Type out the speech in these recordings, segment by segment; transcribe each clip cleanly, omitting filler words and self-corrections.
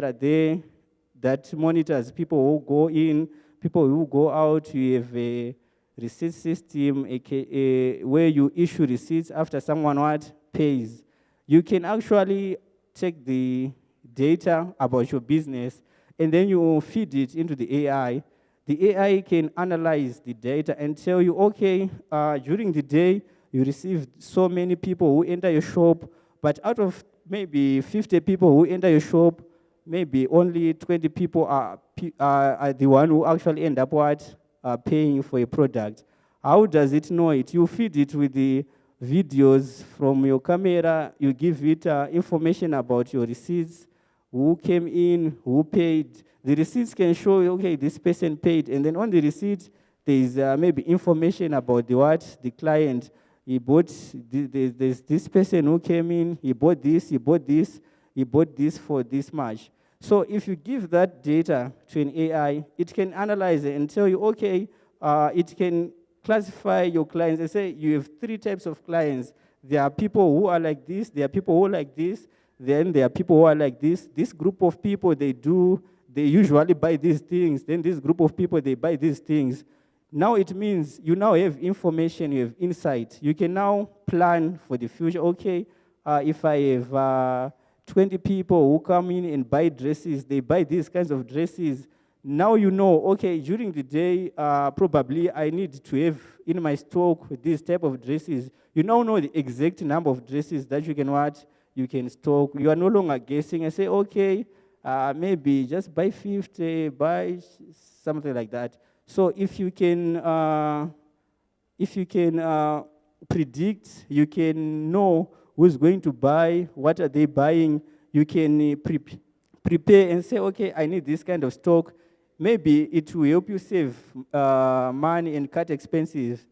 there that monitors people who go in, people who go out. You have a receipt system, aka where you issue receipts after someone what pays. You can actually take the data about your business and then you feed it into the AI. The AI can analyze the data and tell you, okay, during the day you received so many people who enter your shop, but out of maybe 50 people who enter your shop, maybe only 20 people are the one who actually end up what paying for a product. How does it know it? You feed it with the videos from your camera. You give it information about your receipts, who came in, who paid. The receipts can show you, okay, this person paid, and then on the receipt there is maybe information about the client. He bought. There's this person who came in. He bought this. He bought this. He bought this for this much. So if you give that data to an AI, it can analyze it and tell you, okay, it can classify your clients. They say you have 3 types of clients. There are people who are like this. There are people who are like this. Then there are people who are like this. This group of people, they usually buy these things. Then this group of people, they buy these things. Now it means you now have information, you have insight. You can now plan for the future. Okay, if I have 20 people who come in and buy dresses, they buy these kinds of dresses. Now you know, okay, during the day, probably I need to have in my stock this type of dresses. You now know the exact number of dresses that you can you can stock. You are no longer guessing and say, okay, maybe just buy 50, buy something like that. So if you can predict, you can know who's going to buy, what are they buying. You can prepare and say, okay, I need this kind of stock. Maybe it will help you save money and cut expenses.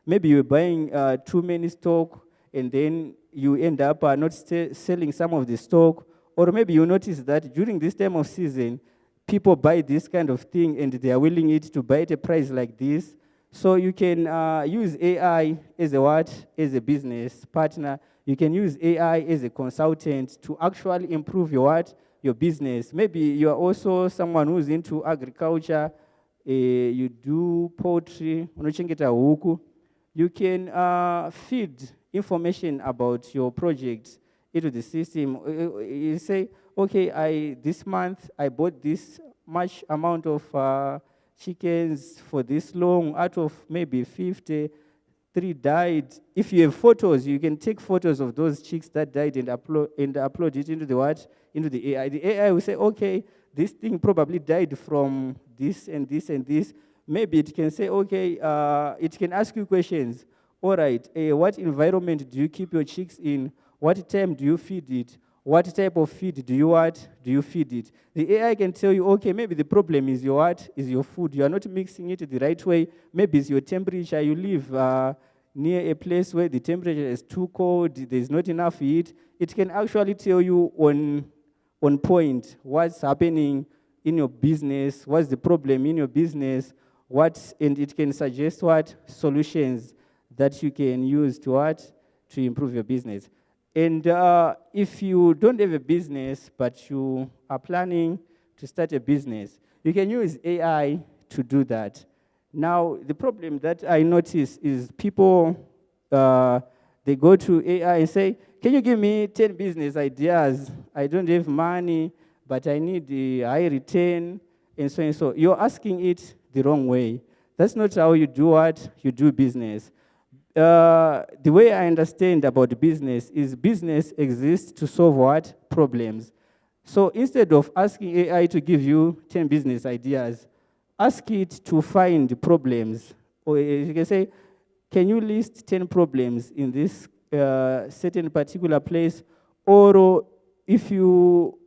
Maybe you're buying too many stock, and then you end up not selling some of the stock. Or maybe you notice that during this time of season, people buy this kind of thing, and they are willing it to buy at a price like this. So you can use AI as a business partner. You can use AI as a consultant to actually improve your business. Maybe you are also someone who's into agriculture. You do poultry. You can feed information about your project into the system. You say, okay, this month I bought this much amount of chickens for this long. Out of maybe 50, 3 died. If you have photos, you can take photos of those chicks that died and upload it into the AI. The AI will say, okay, this thing probably died from this and this and this. Maybe it can say, okay, it can ask you questions. All right, what environment do you keep your chicks in? What time do you feed it? What type of feed do you feed it? The AI can tell you, okay, maybe the problem is is your food. You are not mixing it the right way. Maybe it's your temperature. You live near a place where the temperature is too cold. There's not enough heat. It can actually tell you on point what's happening in your business, what's the problem in your business, and it can suggest solutions that you can use to improve your business. And if you don't have a business, but you are planning to start a business, you can use AI to do that. Now, the problem that I notice is people, they go to AI and say, can you give me 10 business ideas? I don't have money, but I need a high return, and so and so. You're asking it the wrong way. That's not how you do business. The way I understand about business is business exists to solve problems. So instead of asking AI to give you 10 business ideas, ask it to find problems. Or you can say, can you list 10 problems in this certain particular place? Or you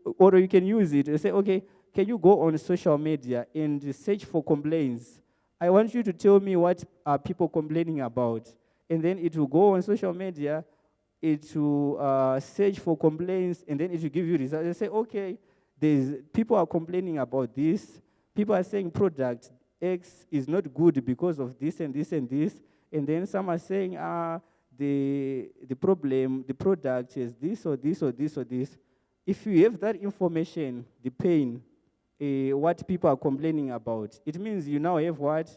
can use it and say, okay, can you go on social media and search for complaints? I want you to tell me what are people complaining about. And then it will go on social media, it will search for complaints, and then it will give you results. And say, okay, people are complaining about this. People are saying product X is not good because of this and this and this. And then some are saying, the product is this or this or this or this. if you have that information, the pain, what people are complaining about, it means you now have what?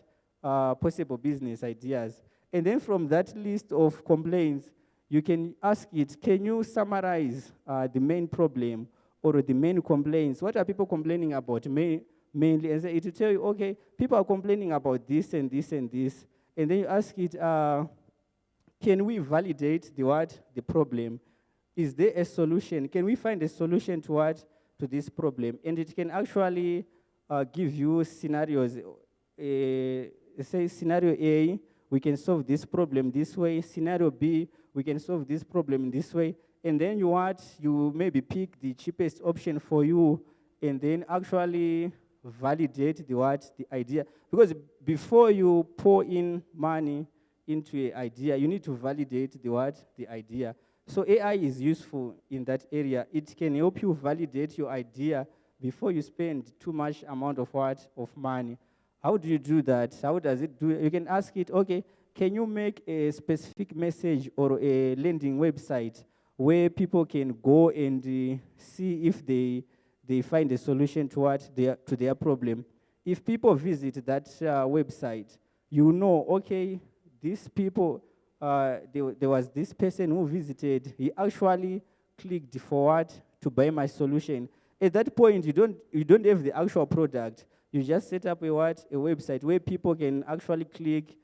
Possible business ideas. And then from that list of complaints, you can ask it, can you summarize the main problem or the main complaints? What are people complaining about mainly? And it will tell you, okay, people are complaining about this and this and this. And then you ask it, can we validate the what? The problem. Is there a solution? Can we find a solution to what? To this problem? And it can actually give you scenarios. Say scenario A, we can solve this problem this way. Scenario B, we can solve this problem this way. And then you maybe pick the cheapest option for you, and then actually validate the idea. Because before you pour in money into an idea, you need to validate the idea. So AI is useful in that area. It can help you validate your idea before you spend too much amount of money. How do you do that? How does it do it? You can ask it, okay, can you make a specific message or a landing website where people can go and see if they find a solution to their problem? If people visit that website, you know, okay, these people, there was this person who visited, he actually clicked for what? To buy my solution. At that point, you don't have the actual product. You just set up a website where people can actually click.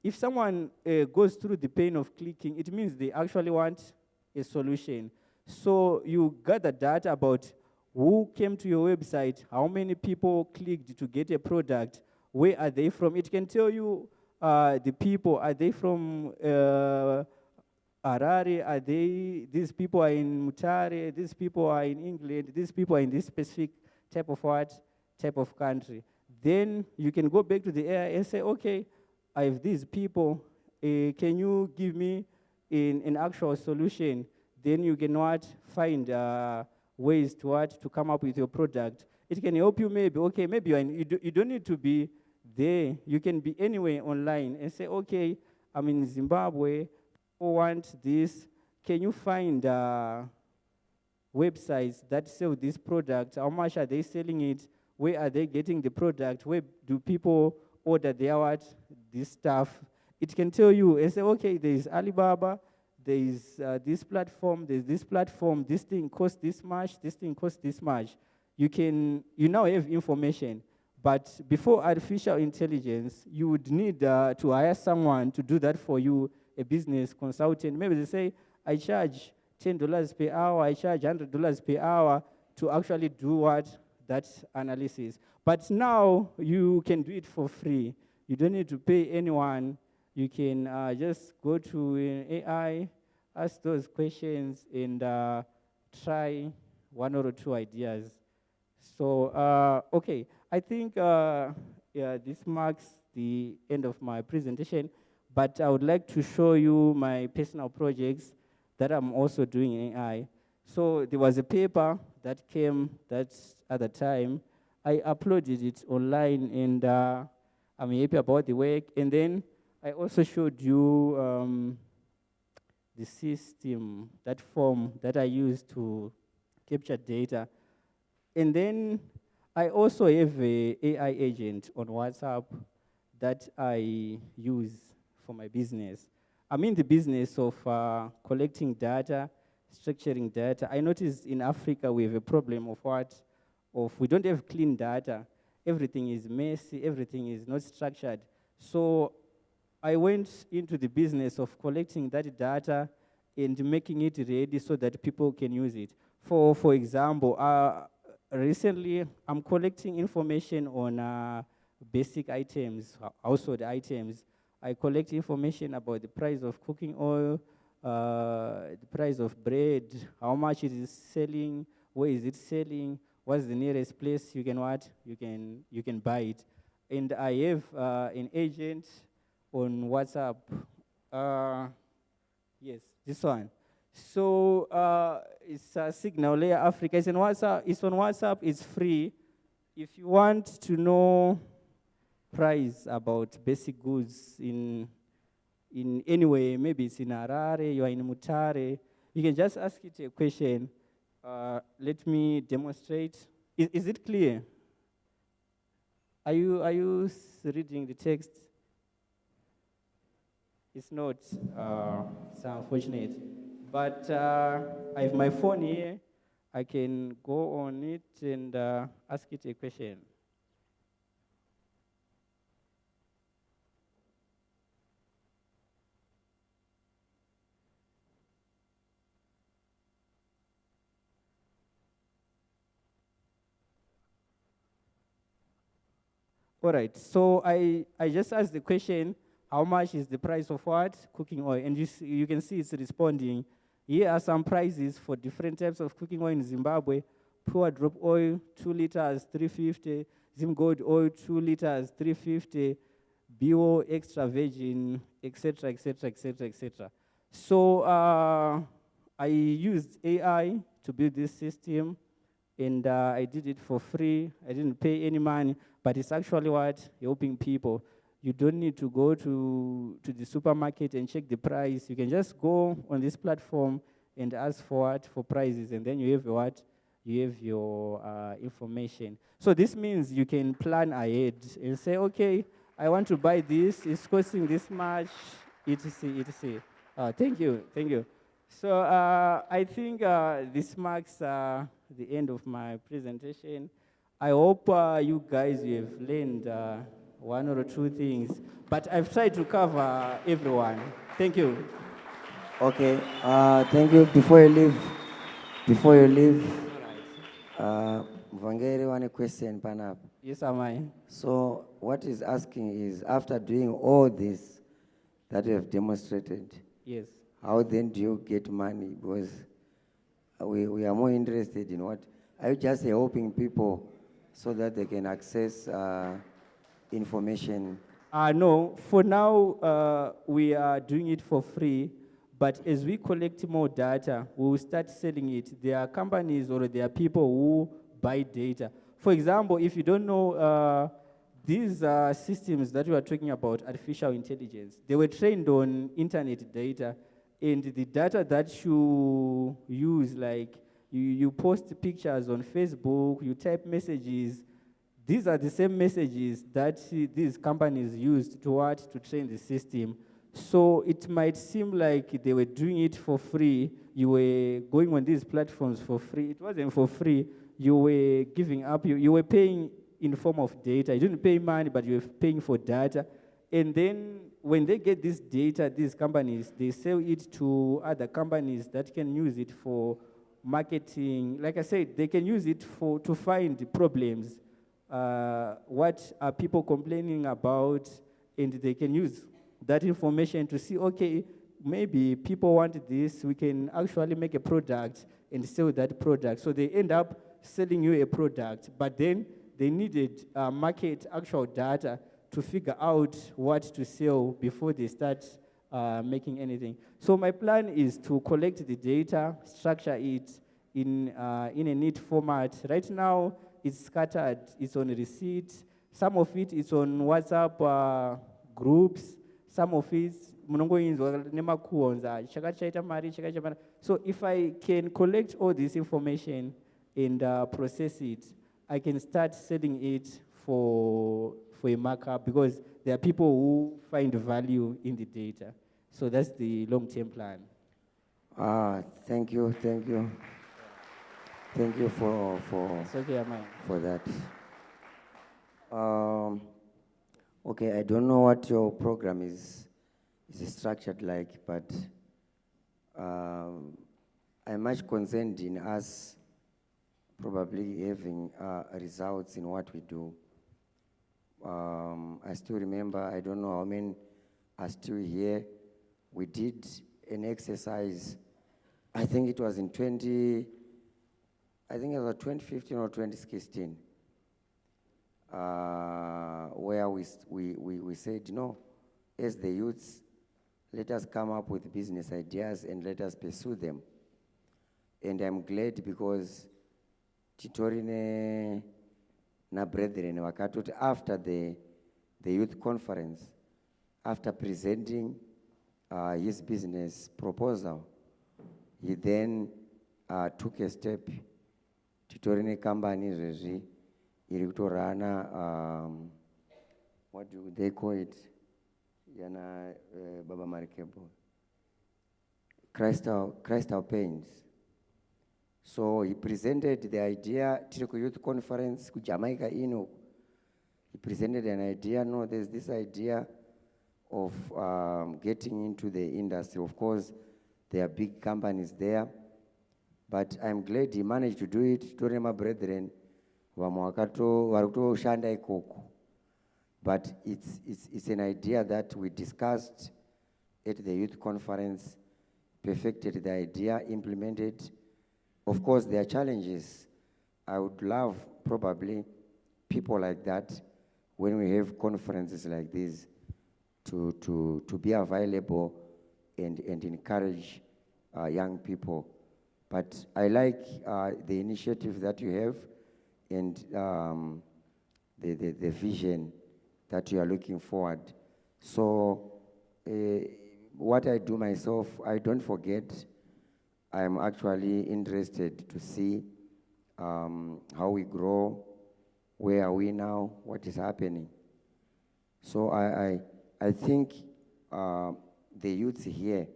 If someone goes through the pain of clicking, it means they actually want a solution. So you gather data about who came to your website, how many people clicked to get a product, where are they from. It can tell you the people, are they from Harare, these people are in Mutare, these people are in England, these people are in this specific type of country. Then you can go back to the AI and say, okay, I have these people, can you give me an actual solution? Then you can find ways to come up with your product. It can help you maybe you don't need to be there. You can be anywhere online and say, okay, I'm in Zimbabwe, people want this. Can you find websites that sell this product? How much are they selling it? Where are they getting the product? Where do people order this stuff? It can tell you and say, okay, there is Alibaba, there is this platform, there's this platform, this thing costs this much, this thing costs this much. You now have information. But before artificial intelligence, you would need to hire someone to do that for you, a business consultant. Maybe they say, I charge $10 per hour, I charge $100 per hour to actually do that analysis. But now you can do it for free. You don't need to pay anyone. You can just go to an AI, ask those questions, and try one or two ideas. So, okay, I think this marks the end of my presentation, but I would like to show you my personal projects that I'm also doing in AI. So there was a paper that came that at the time. I uploaded it online, and I'm happy about the work. And then I also showed you the system, that form that I used to capture data. And then I also have an AI agent on WhatsApp that I use for my business. I'm in the business of collecting data, structuring data. I noticed in Africa we have a problem of we don't have clean data. Everything is messy, everything is not structured. So I went into the business of collecting that data and making it ready so that people can use it. For example, recently I'm collecting information on basic items, household items. I collect information about the price of cooking oil, the price of bread, how much it is selling, where is it selling, what's the nearest place you can buy it. And I have an agent on WhatsApp. Yes, this one. So it's a Signal Layer Africa. It's on WhatsApp. It's free. If you want to know price about basic goods in any way, maybe it's in Harare, you are in Mutare, you can just ask it a question. Let me demonstrate. Is it clear? Are you reading the text? It's not. It's unfortunate. But I have my phone here. I can go on it and ask it a question. All right, so I just asked the question, how much is the price of what? Cooking oil. And you can see it's responding. Here are some prices for different types of cooking oil in Zimbabwe. Pure drop oil, 2 liters, 350. Zim gold oil, 2 liters, 350. Bio extra virgin, etc., etc., etc., etc. So I used AI to build this system, and I did it for free. I didn't pay any money, but it's actually what? Helping people. You don't need to go to the supermarket and check the price. You can just go on this platform and ask for what? For prices, and then you have what? You have your information. So this means you can plan ahead and say, okay, I want to buy this. It's costing this much, etc., etc. Thank you, thank you. So I think this marks the end of my presentation. I hope you guys have learned one or two things, but I've tried to cover everyone. Thank you. Okay, thank you. Before you leave, Mvangeri, one question, Panap. Yes, am I? So what he's asking is, after doing all this that you have demonstrated, Yes. how then do you get money? Because we are more interested in what, are you just helping people so that they can access information? No, for now, we are doing it for free, but as we collect more data, we will start selling it. There are companies or there are people who buy data. For example, if you don't know, these systems that we are talking about, artificial intelligence, they were trained on internet data, and the data that you use, like you post pictures on Facebook, you type messages, these are the same messages that these companies used to train the system. So it might seem like they were doing it for free. You were going on these platforms for free. It wasn't for free. You were giving up. You were paying in the form of data. You didn't pay money, but you were paying for data. And then when they get this data, these companies, they sell it to other companies that can use it for marketing. Like I said, they can use it to find the problems. What are people complaining about, and they can use that information to see, okay, maybe people want this, we can actually make a product and sell that product. So they end up selling you a product, but then they needed market actual data to figure out what to sell before they start making anything. So my plan is to collect the data, structure it in a neat format. Right now, it's scattered, it's on receipts. Some of it is on WhatsApp groups. Some of it, so if I can collect all this information and process it, I can start selling it for a markup, because there are people who find value in the data. So that's the long-term plan. Thank you. Thank you for It's okay, Amai. for that. Okay, I don't know what your program is structured like, but I'm much concerned in us probably having results in what we do. I still remember, I don't know how many are still here. We did an exercise, I think it was in 2015 or 2016, where we said, as the youths, let us come up with business ideas and let us pursue them. And I'm glad because Titorine na brethren wakatoti after the youth conference, after presenting his business proposal, he then took a step titori necompany izvezvi iri kutorana what do they call it yana baba marikebo Crystal Paints. So he presented the idea tiri youth conference ku Jamaica ino. He presented an idea. No, there's this idea of getting into the industry. Of course, there are big companies there, but I'm glad he managed to do it. Tore my brethren, shanda ikoko. But it's an idea that we discussed at the youth conference, perfected the idea, implemented. Of course, there are challenges. I would love probably people like that when we have conferences like this to be available and encourage young people. But I like the initiative that you have and the vision that you are looking forward. So what I do myself, I don't forget. I'm actually interested to see how we grow, where are we now, what is happening. So I think the youths here,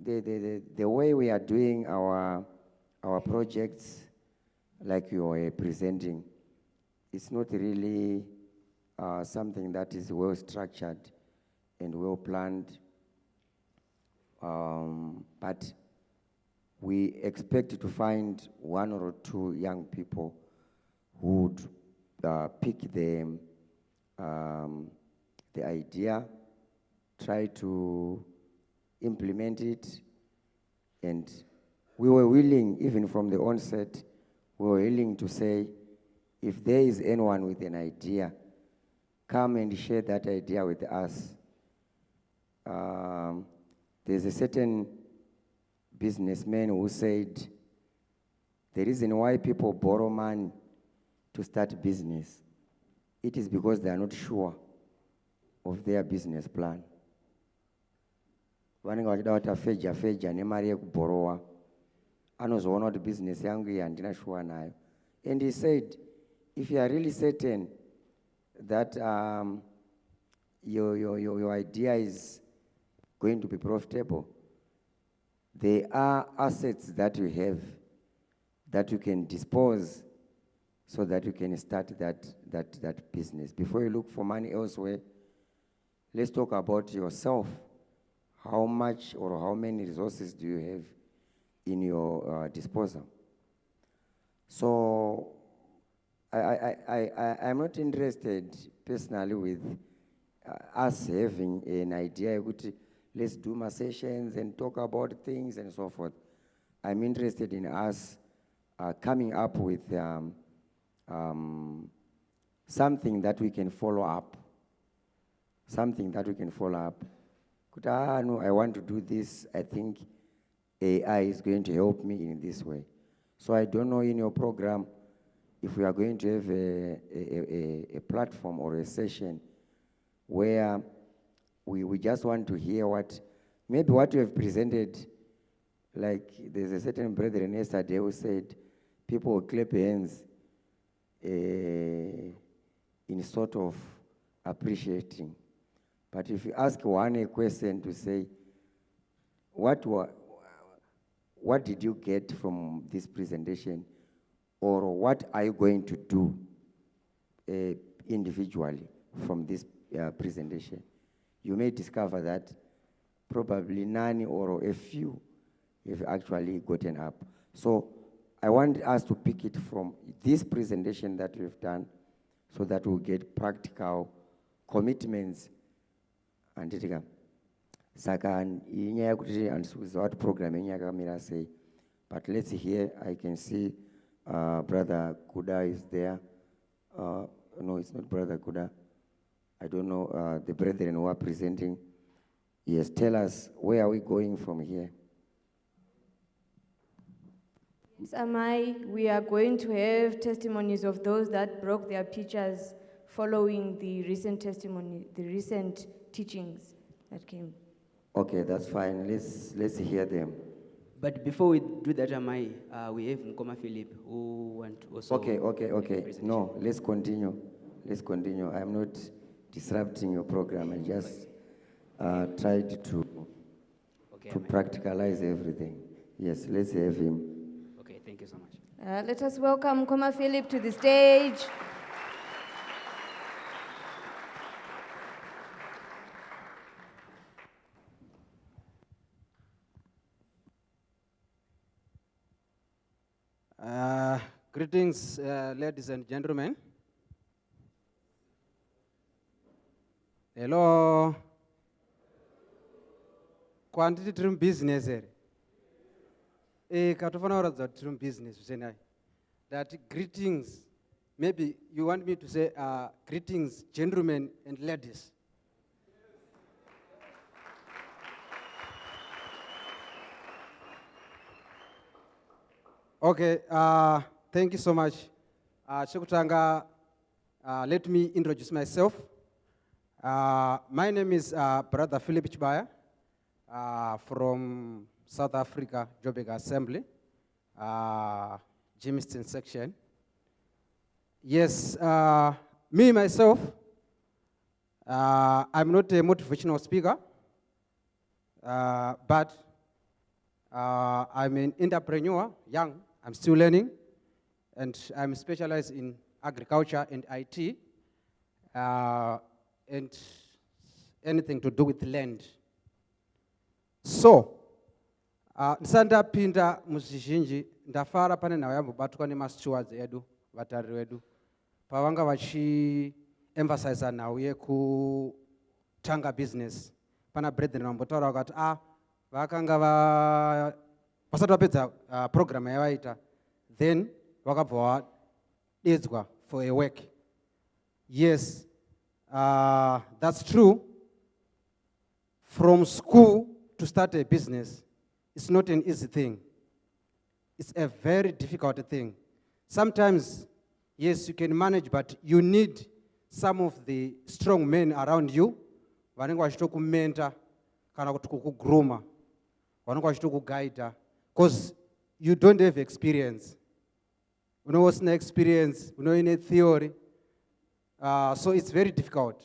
the way we are doing our projects, like you are presenting, it's not really something that is well structured and well planned. But we expect to find one or two young people who would pick the idea, try to implement it, and we were willing, even from the onset, we were willing to say, if there is anyone with an idea, come and share that idea with us. There's a certain businessman who said, the reason why people borrow money to start business, it is because they are not sure of their business plan. Vanenge vachida kuti feja nemari yekubhorowa anozoona kuti business yangu iyi handina sure nayo. And he said, if you are really certain that your idea is going to be profitable, there are assets that you have that you can dispose so that you can start that business. Before you look for money elsewhere, let's talk about yourself. How much or how many resources do you have in your disposal? So I'm not interested personally with us having an idea, let's do my sessions and talk about things and so forth. I'm interested in us coming up with something that we can follow up. Something that we can follow up. No, I want to do this. I think AI is going to help me in this way. So I don't know in your program if we are going to have a platform or a session where we just want to hear maybe what you have presented. Like there's a certain brethren yesterday who said people will clap hands in sort of appreciating. But if you ask one a question to say, what did you get from this presentation, or what are you going to do individually from this presentation, you may discover that probably none or a few have actually gotten up. So I want us to pick it from this presentation that we've done so that we'll get practical commitments. Anditika saka inyaya kuti andisiuza what program yenyaka yakamira sei, but let's hear. I can see brother Kuda is there. No, it's not brother Kuda. I don't know the brethren who are presenting. Yes, tell us, where are we going from here? We are going to have testimonies of those that broke their pictures following the recent testimony, the recent teachings that came. Okay, that's fine. Let's hear them. But before we do that, we have Nkoma Philip who want to also. Okay. make a presentation. No, let's continue. I'm not disrupting your program. I just tried to Okay, practicalize everything. Yes, let's have him. Okay, thank you so much. Let us welcome Nkoma Philip to the stage. Greetings, ladies and gentlemen. Hello. Quantity trim business here. Katofana trim business. That greetings. Maybe you want me to say greetings, gentlemen and ladies. Okay, thank you so much. Chekutanga, let me introduce myself. My name is Brother Philip Chibaya from South Africa, Joburg Assembly, Jamestown section. Yes, me myself, I'm not a motivational speaker, but I'm an entrepreneur, young. I'm still learning, and I'm specialized in agriculture and IT, and anything to do with land. So, ndisandapinda muzvizhinji ndafara pane nhau yambobatwa nemastewards edu vatariri vedu pavanga vachi-emphasize nhau yekutanga business. Pana brethren vambotaura vakati vakanga vasati vapedza program yavaita, then vakabva vadedzwa for a work. Yes, that's true. From school to start a business, it's not an easy thing. It's a very difficult thing. Sometimes, yes, you can manage, but you need some of the strong men around you vanenge vachitokumenta kana kuti kukugrooma, vanenge vachitokuguida, because you don't have experience. You know what's the experience, you know, in a theory. So it's very difficult.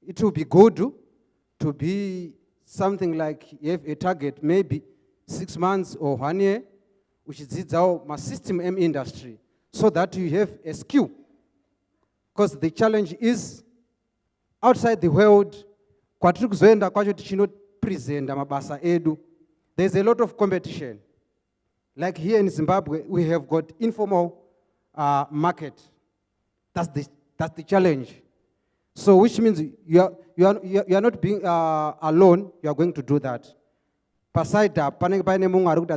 It will be good to be something like you have a target, maybe 6 months or 1 year, which is our system M industry, so that you have a skill. Because the challenge is outside the world, there's a lot of competition. Like here in Zimbabwe, we have got informal market. That's the challenge. So which means you are not being alone, you are going to do that. Pasaida,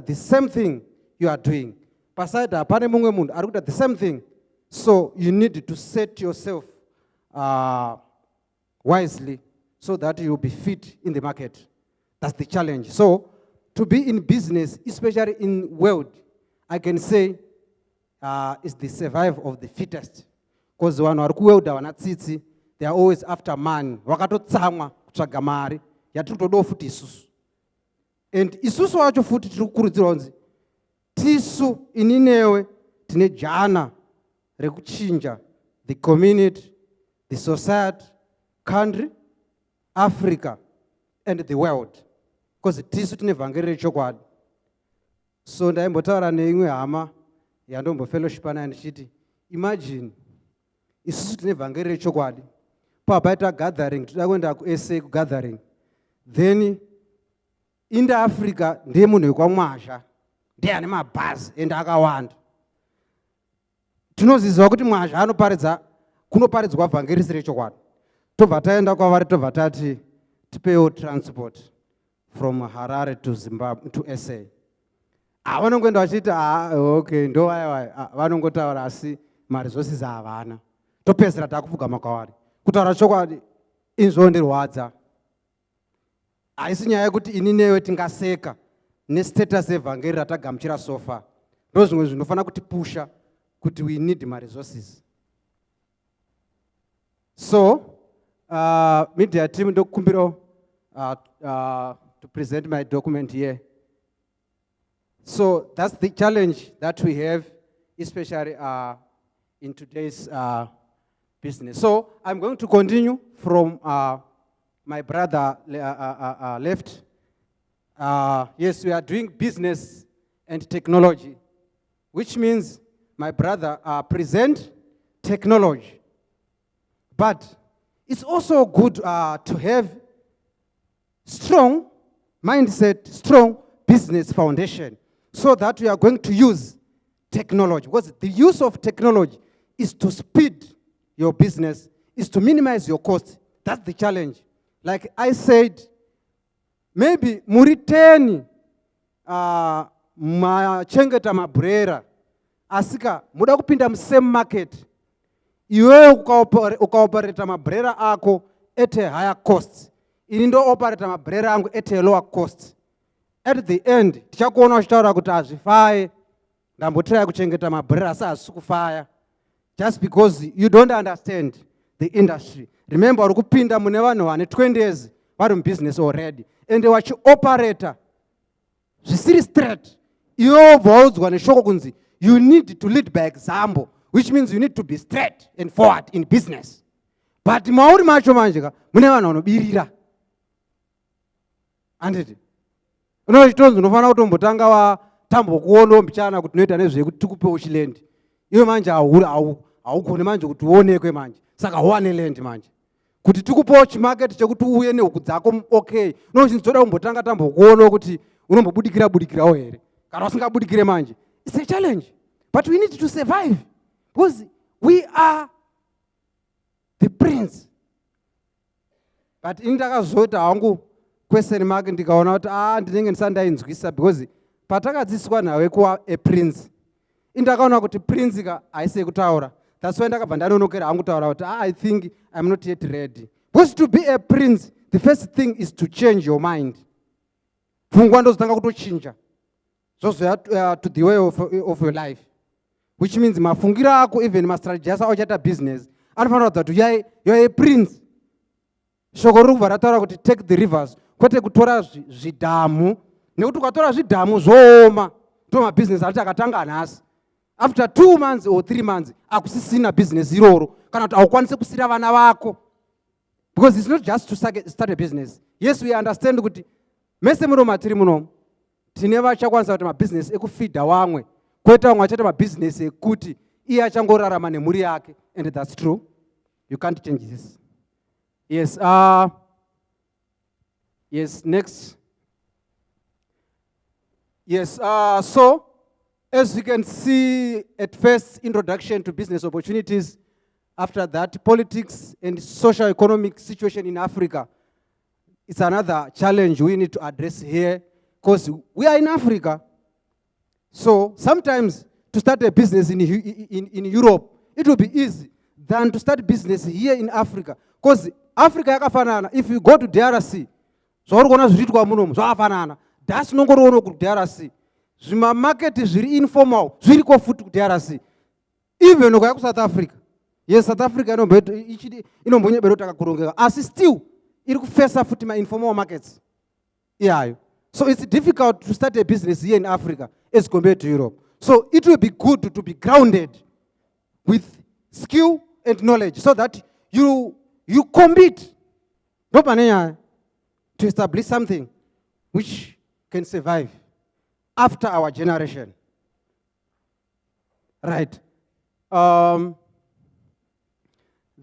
the same thing you are doing. Pasaida, the same thing. So you need to set yourself wisely so that you will be fit in the market. That's the challenge. So to be in business, especially in world, I can say is the survival of the fittest. Because one are they are always after man. Wakatotsamwa kutsvaga mari yatitodo futi isusu. And isusu wacho futi tiri kukurudzirwa kunzi tisu ininewe tine jana rekuchinja the community, the society, country, Africa, and the world. Because tisu tine vhangeri rechokwadi. So ndaimbotaura neimwe hama yandombo-fellowship nayo ndichiti, imagine isusu tine vhangeri rechokwadi, pabaita gathering, toda kuenda kuSA kugathering, then in the Africa ndiye munhu wekwamwazha, ndiye ane mabhazi ende akawanda. Tinoziziva kuti mwazha anoparidza kunoparidzwa vhangeri risiri rechokwadi. Tobva taenda kwavari tobva tati tipewo transport from Harare to Zimbabwe to SA. Vanongoenda vachiti okay, ndo vaya vanongotaura asi maresources havana. Topedzera takupfugama kwavari. Kutaura chokwadi inzondirwadza. Haisi nyaya yekuti ini newe tingaseka nestatus evhangeri ratagamuchira so far. Ndo zvimwe zvinofana kutipusha kuti we need maresources. So media team ndokukumbira to present my document here. So that's the challenge that we have, especially in today's business. So I'm going to continue from my brother left. Yes, we are doing business and technology, which means my brother present technology. But it's also good to have strong mindset, strong business foundation, so that we are going to use technology. Because the use of technology is to speed your business, is to minimize your cost. That's the challenge. Like I said, maybe muriteni machengeta mabrera asika muda kupinda same market, iwewe ukaoperate mabrera ako at a higher cost, ini ndo operate mabrera angu at a lower cost. At the end tichakuona uchitaura kuti azvifaye ndambotrai kuchengeta mabrera asi hazisi kufaya, just because you don't understand the industry. Remember, uri kupinda mune vanhu vane 20 years vari business already, and vachioperator zvisiri straight. Iwe waudzwa neshoko kunzi you need to lead by example, which means you need to be straight and forward in business. But mauri macho manje mune vanhu vanobirira. Anditi unochitonzi unofanira kutombotanga watambokuona mbichana kuti unoita nezvekuti tikupewo chilendi. Iwe manje haugoni manje kuti uonekwe manje, saka uwane land manje. Kuti tikupewo chimarket chekuti uye nehuku dzako okay, unochinzoda kumbotanga tambokuona kuti unombobudikirawo here. Kana usingabudikire manje, it's a challenge. But we need to survive, because we are the prince. But indakazota hangu question mark ndikaona kuti ndinenge ndisandainzwisa, because patakadzidziswa nawe kuva a prince, indakaona kuti prince ka haisi kutaura. That's why ndakabva ndanonokera hangu taura kuti I think I'm not yet ready. Because to be a prince, the first thing is to change your mind. Pfungwa ndozotanga kutochinja zozoya to the way of your life, which means mafungiro ako, even mastrategy asa ochata business anofanira kuziva kuti you're a prince. Shoko riri kubva rataura kuti take the rivers, kwete kutora zvidhamu, nekuti ukatora zvidhamu zvooma ndo mabusiness ariti akatanga nhasi. After 2 months or 3 months akusisina business iroro, kana kuti haukwanisi kusira vana vako. Because it's not just to start a business. Yes, we understand kuti mese muno matiri muno tine vachakwanisa kuti mabusiness ekufeeda wamwe, kwete vamwe vachata mabusiness ekuti iye achangorarama nemhuri yake, and that's true. You can't change this. Yes, yes, next. Yes, so as you can see at first, introduction to business opportunities. After that, politics and socio-economic situation in Africa. It's another challenge we need to address here, because we are in Africa. So sometimes to start a business in Europe, it will be easy than to start business here in Africa. Because Africa yakafanana, if you go to DRC, zvauri kuona zviitwa munomu zvakafanana. Dhasi nongoriona ku DRC. Zvimamarket zviri informal zviriko futi ku DRC. Even ukaya ku South Africa. Yes, South Africa inombonyebera kuti akakurongeka, asi still iri kufesa futi ma-informal markets iyayo. So it's difficult to start a business here in Africa as compared to Europe. So it will be good to be grounded with skill and knowledge, so that you compete to establish something which can survive after our generation. Right.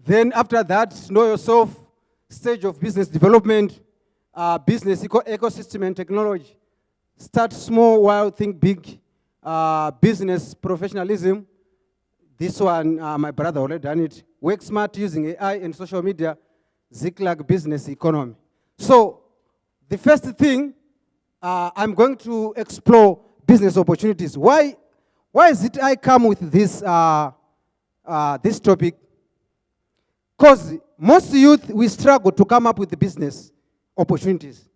Then after that, know yourself, stage of business development, business ecosystem and technology. Start small while think big. Business professionalism. This one, my brother already done it. Work smart using AI and social media. Ziklag business economy. So the first thing, I'm going to explore business opportunities. Why is it I come with this, this topic? Because most youth, we struggle to come up with the business opportunities.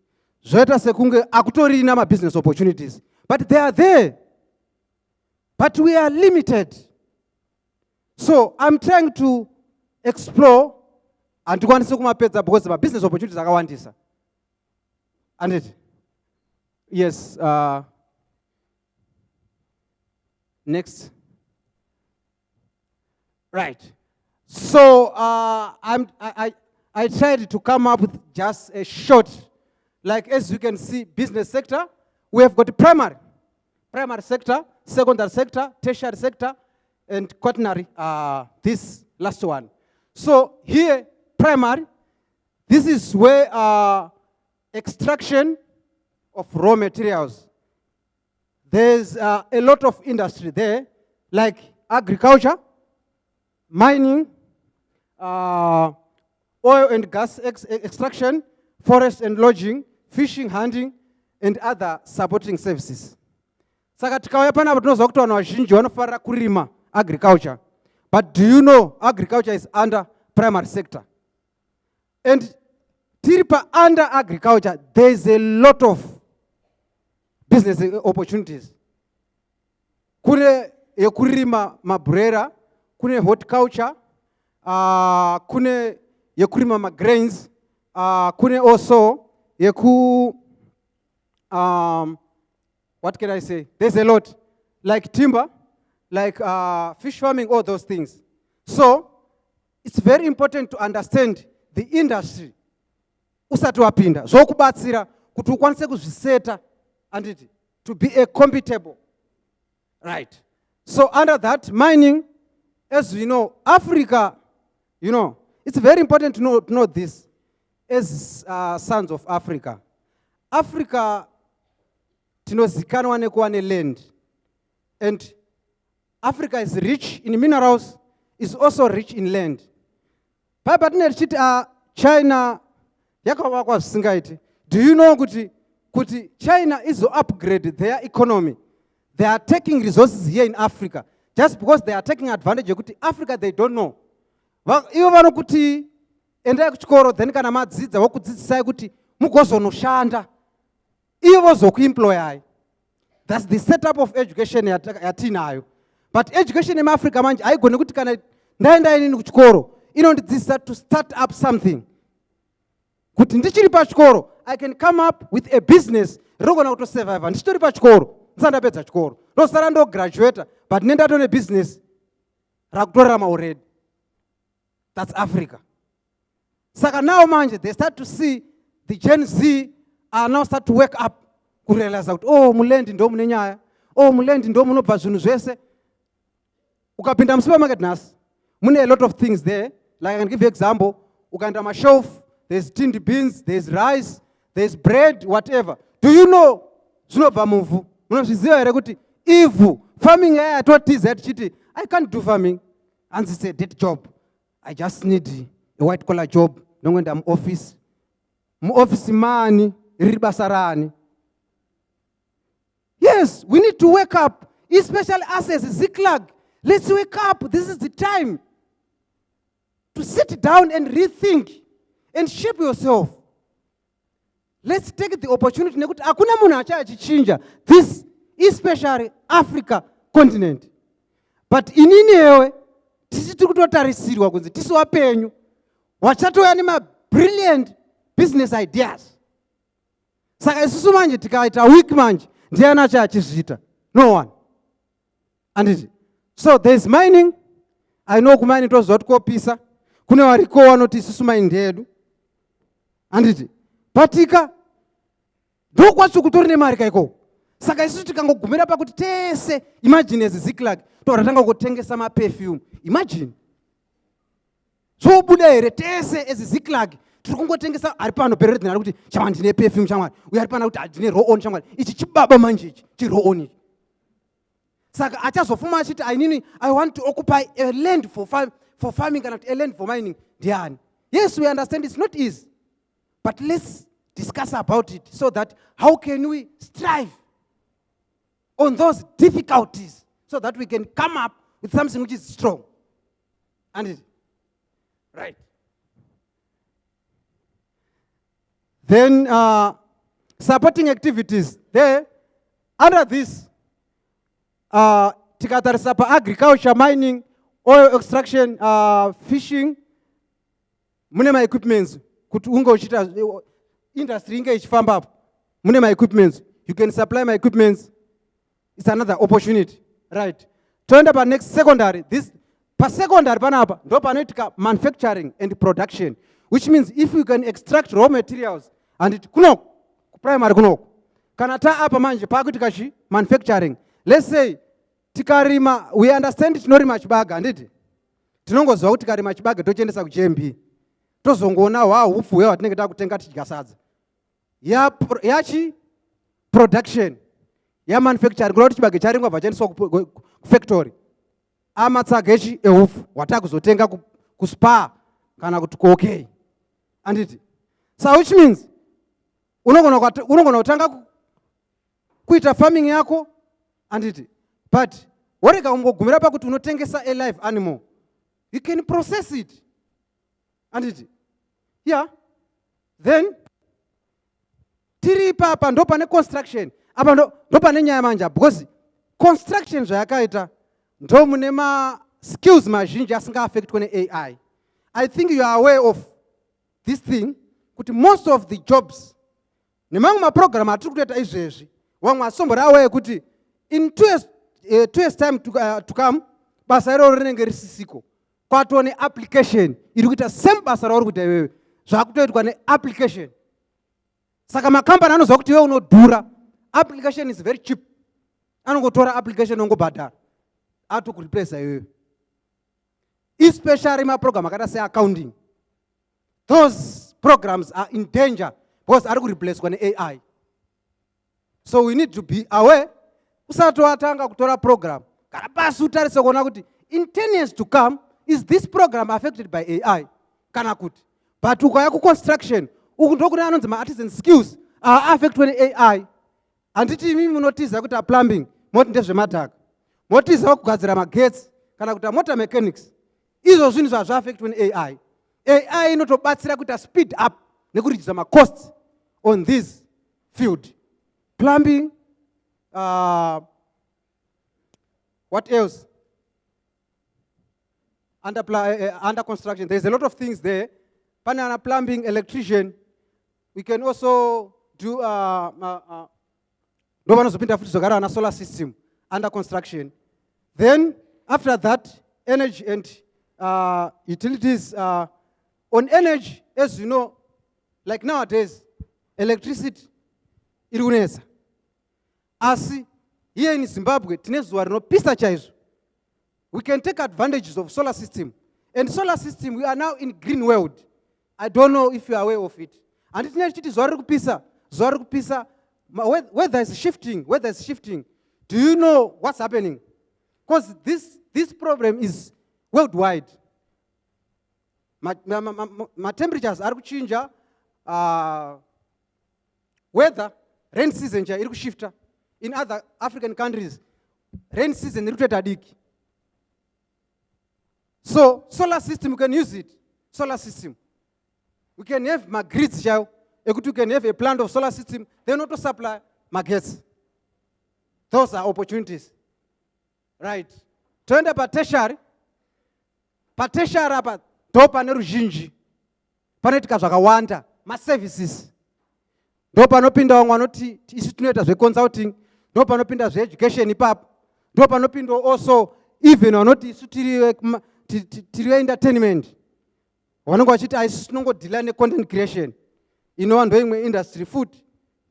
Zoeta sekunge akutori nama business opportunities. But they are there. But we are limited. So I'm trying to explore and to kwanisa kumapedza because my business opportunities akawandisa. And it, yes, Next. Right. So I tried to come up with just a short, like as you can see, business sector. We have got primary sector, secondary sector, tertiary sector, and quaternary, this last one. So here, primary, this is where extraction of raw materials. There's a lot of industry there, like agriculture, mining, oil and gas extraction, forest and lodging, fishing, hunting, and other supporting services. Saka tikauya panapa tinozwa kuti vanhu vazhinji vanofarira kurima agriculture. But do you know agriculture is under primary sector? And tiripa under agriculture, there is a lot of business opportunities. Kune yekurima mabrera, kune horticulture, kune yekurima magrains, kune also what can I say? There's a lot, like timber, like fish farming, all those things. So it's very important to understand the industry. Usati wapinda zvokubatsira kuti ukwanise kuzviseta and to be a compatible, right? So under that, mining, as we know, Africa, you know, it's very important to know this as sons of Africa. Africa tinozikanwa nekuva land, and Africa is rich in minerals, is also rich in land. But China yakavakwa zvisingaiti. Do you know kuti China is to upgrade their economy? They are taking resources here in Africa just because they are taking advantage of Africa. They don't know. Ivo vanokuti endai kuchikoro, then kana madzidza vokudzidzisai kuti mugozonoshanda ivo vozokuemployai. That's the setup of education yatinayo. But education in Africa manje haigoni kuti kana ndaenda inini kuchikoro inondidzidzisa to start up something. Kuti ndichiri pachikoro, I can come up with a business rinogona kutosurvive. Ndichitori pachikoro, ndisandapedza chikoro, ndosara ndograduata, but nendatone business rakutorarama already. That's Africa. Saka now manje, they start to see the Gen Z are now start to wake up, kurealize kuti oh mulendi ndo mune nyaya, oh mulendi ndo munobva zvinhu zvese. Ukapinda musupermarket nasi, mune a lot of things there. Like I can give you example, ukaenda mashelf, there's tinned beans, there's rice, there's bread, whatever. Do you know zvinobva muvhu? Munozviziva here kuti ivhu farming yaya totiza tichiti I can't do farming, and it's a dead job. I just need a white collar job. Nongoenda muoffice. Muoffice mani riri basa rani. Yes, we need to wake up, especially us as Ziklag. Let's wake up. This is the time to sit down and rethink and shape yourself. Let's take the opportunity. Hakuna munhu achachinja this, especially Africa continent. But ininewe tisi tiri kutotarisirwa kunzi tisi wapenyu wachatouya nema brilliant business ideas. Saka isusu manje tikaita weak manje ndiani achachizviita? No one. And so there's mining. I know kumining toziva kuti kopisa. Kune variko vanoti isusu mining ndedu. Anditi patika ndokwacho kutori nemari kaiko. Saka isusu tikangogumira pakuti tese, imagine as Ziklag toratanga kutengesa maperfume. Imagine zvobuda here tese as Ziklag tiri kungotengesa ari pano peredhi nari kuti chama ndine perfume shamwari, uye ari pana kuti handine raw on shamwari, ichi chibaba manje ichi chiraw on ichi. Saka achazofuma achiti I want to occupy a land for farming and a land for mining. Ndiani? Yes, we understand it's not easy, but let's discuss about it so that how can we strive on those difficulties so that we can come up with something which is strong. And right. Then supporting activities. There, under this, tikatarisa pa agriculture, mining, oil extraction, fishing, mune ma equipments, kuti unga uchita industry inge ichifamba apo, mune ma equipments. You can supply my equipments. It's another opportunity, right? toenda panext secondary. This pasecondary panapa ndo panoitika manufacturing and production, which means if you can extract raw materials and kunoko primary kunoko kana ta apa manje pakuitika chi manufacturing. Let's say tikarima, we understand tinorima chibaga nditi tinongoziva kuti tikarima chibaga tochiendesa kuGMP tozongoona wa ufu wewa tinenge takutenga tichidya sadza yachi production ya manufacturing kuda kuti chibaga charimwa bva chaendeswa kufactory amatsagechi eufu watakuzotenga kuspa kana kuti kuokei anditi. So which means unogona kutanga kuita farming yako anditi, but wareka ungogumira pakuti unotengesa a live animal, you can process it anditi. Yeah, then tiri papa ndo pane construction apa ndo pane nyaya manja, because construction zvayakaita ndo mune ma skills mazhinji asinga affectwe ne-AI. I think you are aware of this thing kuti most of the jobs nemamwe maprogram atiri kutoita izvezvi wamwe asombori aware kuti in 2 years time to come basa iroro rinenge risisiko, kwatova ne-application iri kuita same basa rauri kuita iwewe zvakutoitwa ne-application. Saka makambani anoziva kuti iwe unodhura, application is very cheap, anongotora application ongobhadhara atokureplace iwewe. Especially maprogram akada seaccounting, those programs are in danger because ari kureplacewa ne-AI. So we need to be aware. Usati watanga kutora program kana pasi utarise kuona kuti in 10 years to come is this program affected by AI kana kuti. But ukaya ku-construction uku ndokune anonzi ma-artisan skills are affected ne-AI. Handiti imi munotiza kuti plumbing moti ndezvemadhaka, motiza kugadzira magetsi kana kuti motor mechanics, izvo zvinhu zvazva-affected ne-AI. AI inotobatsira kuita speed up nekureduce ma-costs on this field. Plumbing, what else? Under construction, there's a lot of things there. Panana plumbing, electrician. We can also do solar system under construction. Then after that, energy and utilities. On energy, as you know, like nowadays, electricity irikunesa. Asi here in Zimbabwe, tinezuva rinopisa chaizvo. We can take advantages of solar system. And solar system, we are now in green world. I don't know if you are aware of it. And it's not zuva kupisa, weather is shifting. Do you know what's happening? Because this problem is worldwide. My temperatures are kuchinja, weather, rain season iri kushifta. In other African countries, rain season iri kutoita diki. So solar system, you can use it. Solar system. We can have my grids chao. You can have a plant of solar system, then auto supply markets. Those are opportunities. Right. Turn up a tertiary. Pateshara topa neruzhinji. Panoitika zvakawanda, ma services. Ndo panopinda vamwe vanoti isu tinoita zveconsulting, ndo panopinda zveeducation ipapo, ndo panopinda also even vanoti isu tiri entertainment. Vanenge vachiti aisu tinongodhila necontent creation. Inova ndoimwe industry food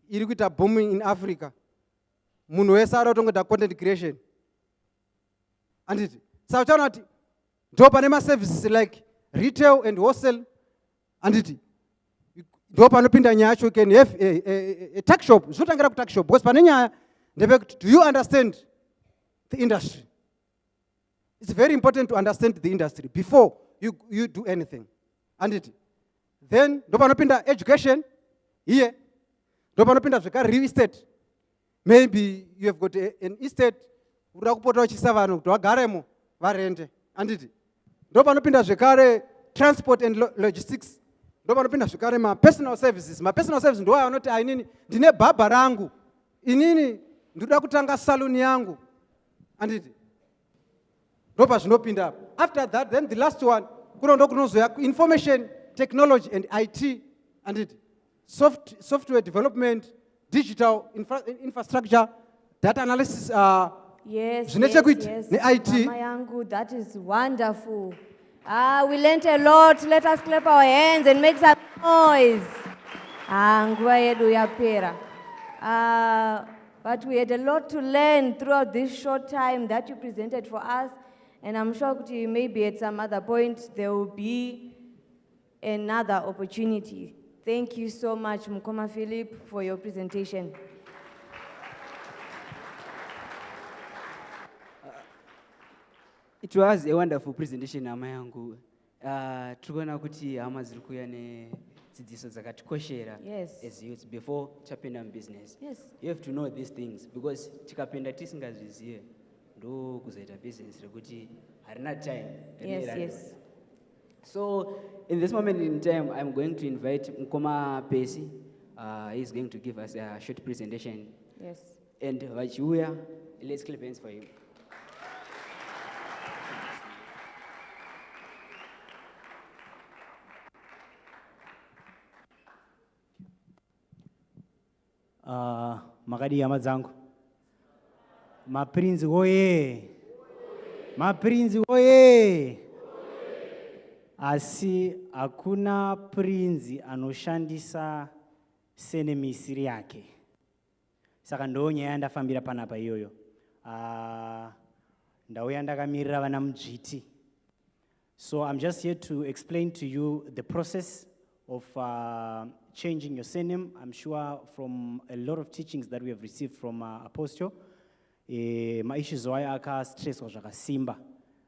iri kuita booming in Africa. Munhu wese ari kutongoita content creation. Anditi, saka uchaona kuti ndo pane ma-services like retail and wholesale. Anditi, ndo panopinda nyaya yacho. You can have a tuck shop. Zvotangira ku tuck shop because pane nyaya ndepekuti do you understand the industry? It's very important to understand the industry before you do anything. Anditi, then ndo panopinda education. Here ndo panopinda zvekare real estate. Maybe you have got an estate, uda kupota uchisa vanhu kuti vagaremo varende. Anditi, ndo panopinda zvekare transport and logistics. Ndo panopinda zvekare ma-personal services. Ma-personal services ndo aya anoti inini ndine bhabha rangu, inini ndoda kutanga saluni yangu. Anditi, ndo pazvinopinda. After that, then the last one, kuno ndo kunozoya information technology and IT. Anditi, software development, digital infrastructure, data analysis, Yes, Zvine yes, chekuita yes. ne-IT. Mama yangu, that is wonderful. We learned a lot. Let us clap our hands and make some noise. Nguva yedu yapera. But we had a lot to learn throughout this short time that you presented for us. And I'm sure kuti maybe at some other point there will be another opportunity. Thank you so much, Mkoma Philip, for your presentation. It was a wonderful presentation, hama yangu. Tukuona kuti hama ziri kuuya nedzidziso dzakatikoshera Yes. as youths before tapinda business. Yes. You have to know these things because tikapinda tisingazvizive ndo kuzoita business rekuti harina time. Yes, yes. So in this moment in time, I'm going to invite Mkoma Pesi. He's going to give us a short presentation. Yes. And Vachiuya, let's clap hands for him. Makadi hama dzangu. Maprinzi oye. Maprinzi oye. Asi hakuna prinzi anoshandisa senemisiri yake. Saka ndo nyaya ndafambira panapa iyoyo. Ndauya ndakamirira vana mujiti. So I'm just here to explain to you the process of changing your surname. I'm sure from a lot of teachings that we have received from Apostle, maissues waya akastresswa zvakasimba.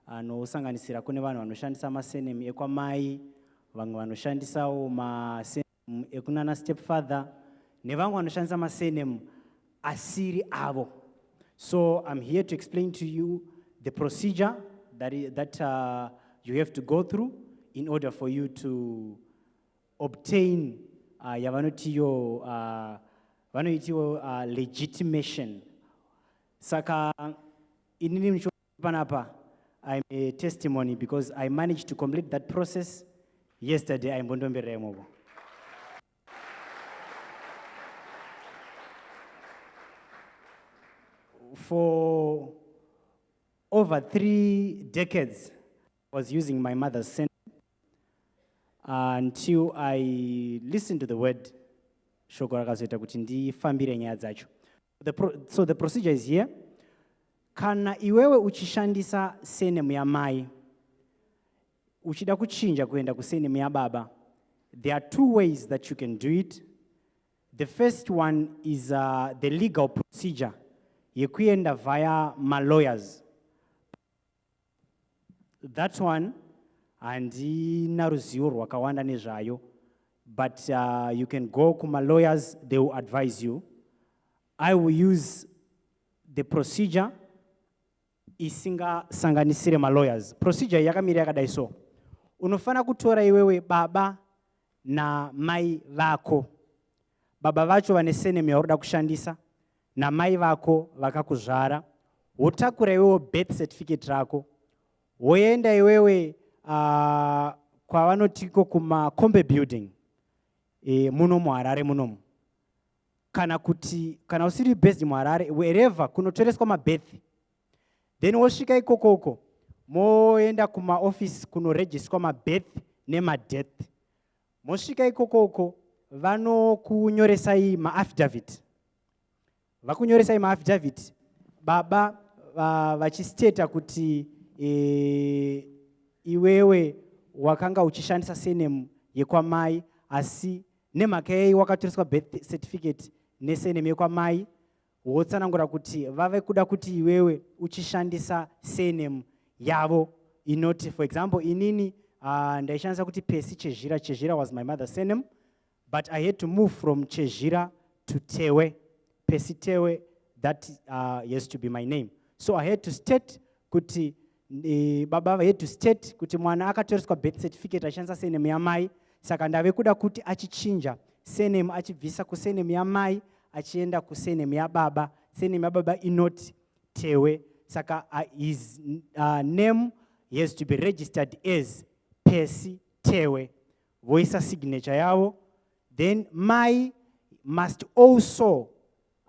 Anosanganisira kune vanhu vanoshandisa masurname ekwamai, vamwe vanoshandisawo masurname ekunana stepfather, nevamwe vanoshandisa masurname asiri avo. So I'm here to explain to you the procedure that you have to go through in order for you to obtain yavanotiyo legitimation. Saka inini mcho panapa, I'm a testimony because I managed to complete that process yesterday. I'm Bondombe. For over 3 decades, I was using my mother's surname until I listened to the word shoko rakazoita kuti ndifambire nyaya dzacho. So the procedure is here. Kana iwewe uchishandisa surname ya mai, uchida kuchinja kuenda ku surname ya baba, there are 2 ways that you can do it. The first one is the legal procedure yekuenda via my lawyers. That one, handina ruzivo rwakawanda nezvayo, but you can go to my lawyers, they will advise you. I will use the procedure isingasanganisire my lawyers. Procedure yakamira yakadai so. Unofana kutora iwewe baba na mai vako. Baba vacho vane surname yauri kushandisa, na mai vako vakakuzvara. Wotakura iwewe birth certificate rako. Woenda iwewe kwavanotiko kuma Kombe building muno muHarare munomu. Kana usiri based muHarare, wherever kunotoreswa mabirth. Then wosvika ikoko moenda kuma office kunoregistrwa mabirth nemadeath. Mosvika ikoko vanokunyoresai maaffidavit. Vakunyoresai maaffidavit, baba vachisteta kuti iwewe wakanga uchishandisa surname yekwamai, asi nemhaka yei wakatoreswa birth certificate nesurname yekwamai, wotsanangura kuti vave kuda kuti iwewe uchishandisa surname yavo inoti, for example, inini ndaishandisa kuti Pesi Chezhira. Chezhira was my mother's surname, but I had to move from Chezhira to Tewe. Pesi Tewe, that used to be my name. So I had to state kuti baba had to state kuti mwana akatoreswa birth certificate achishandisa surname yamai, saka ndave kuda kuti achichinja surname achibvisa ku surname yamai achienda ku surname yababa. Surname yababa inoti Tewe, saka his name has to be registered as Pesi Tewe. Voisa signature yavo. Then mai must also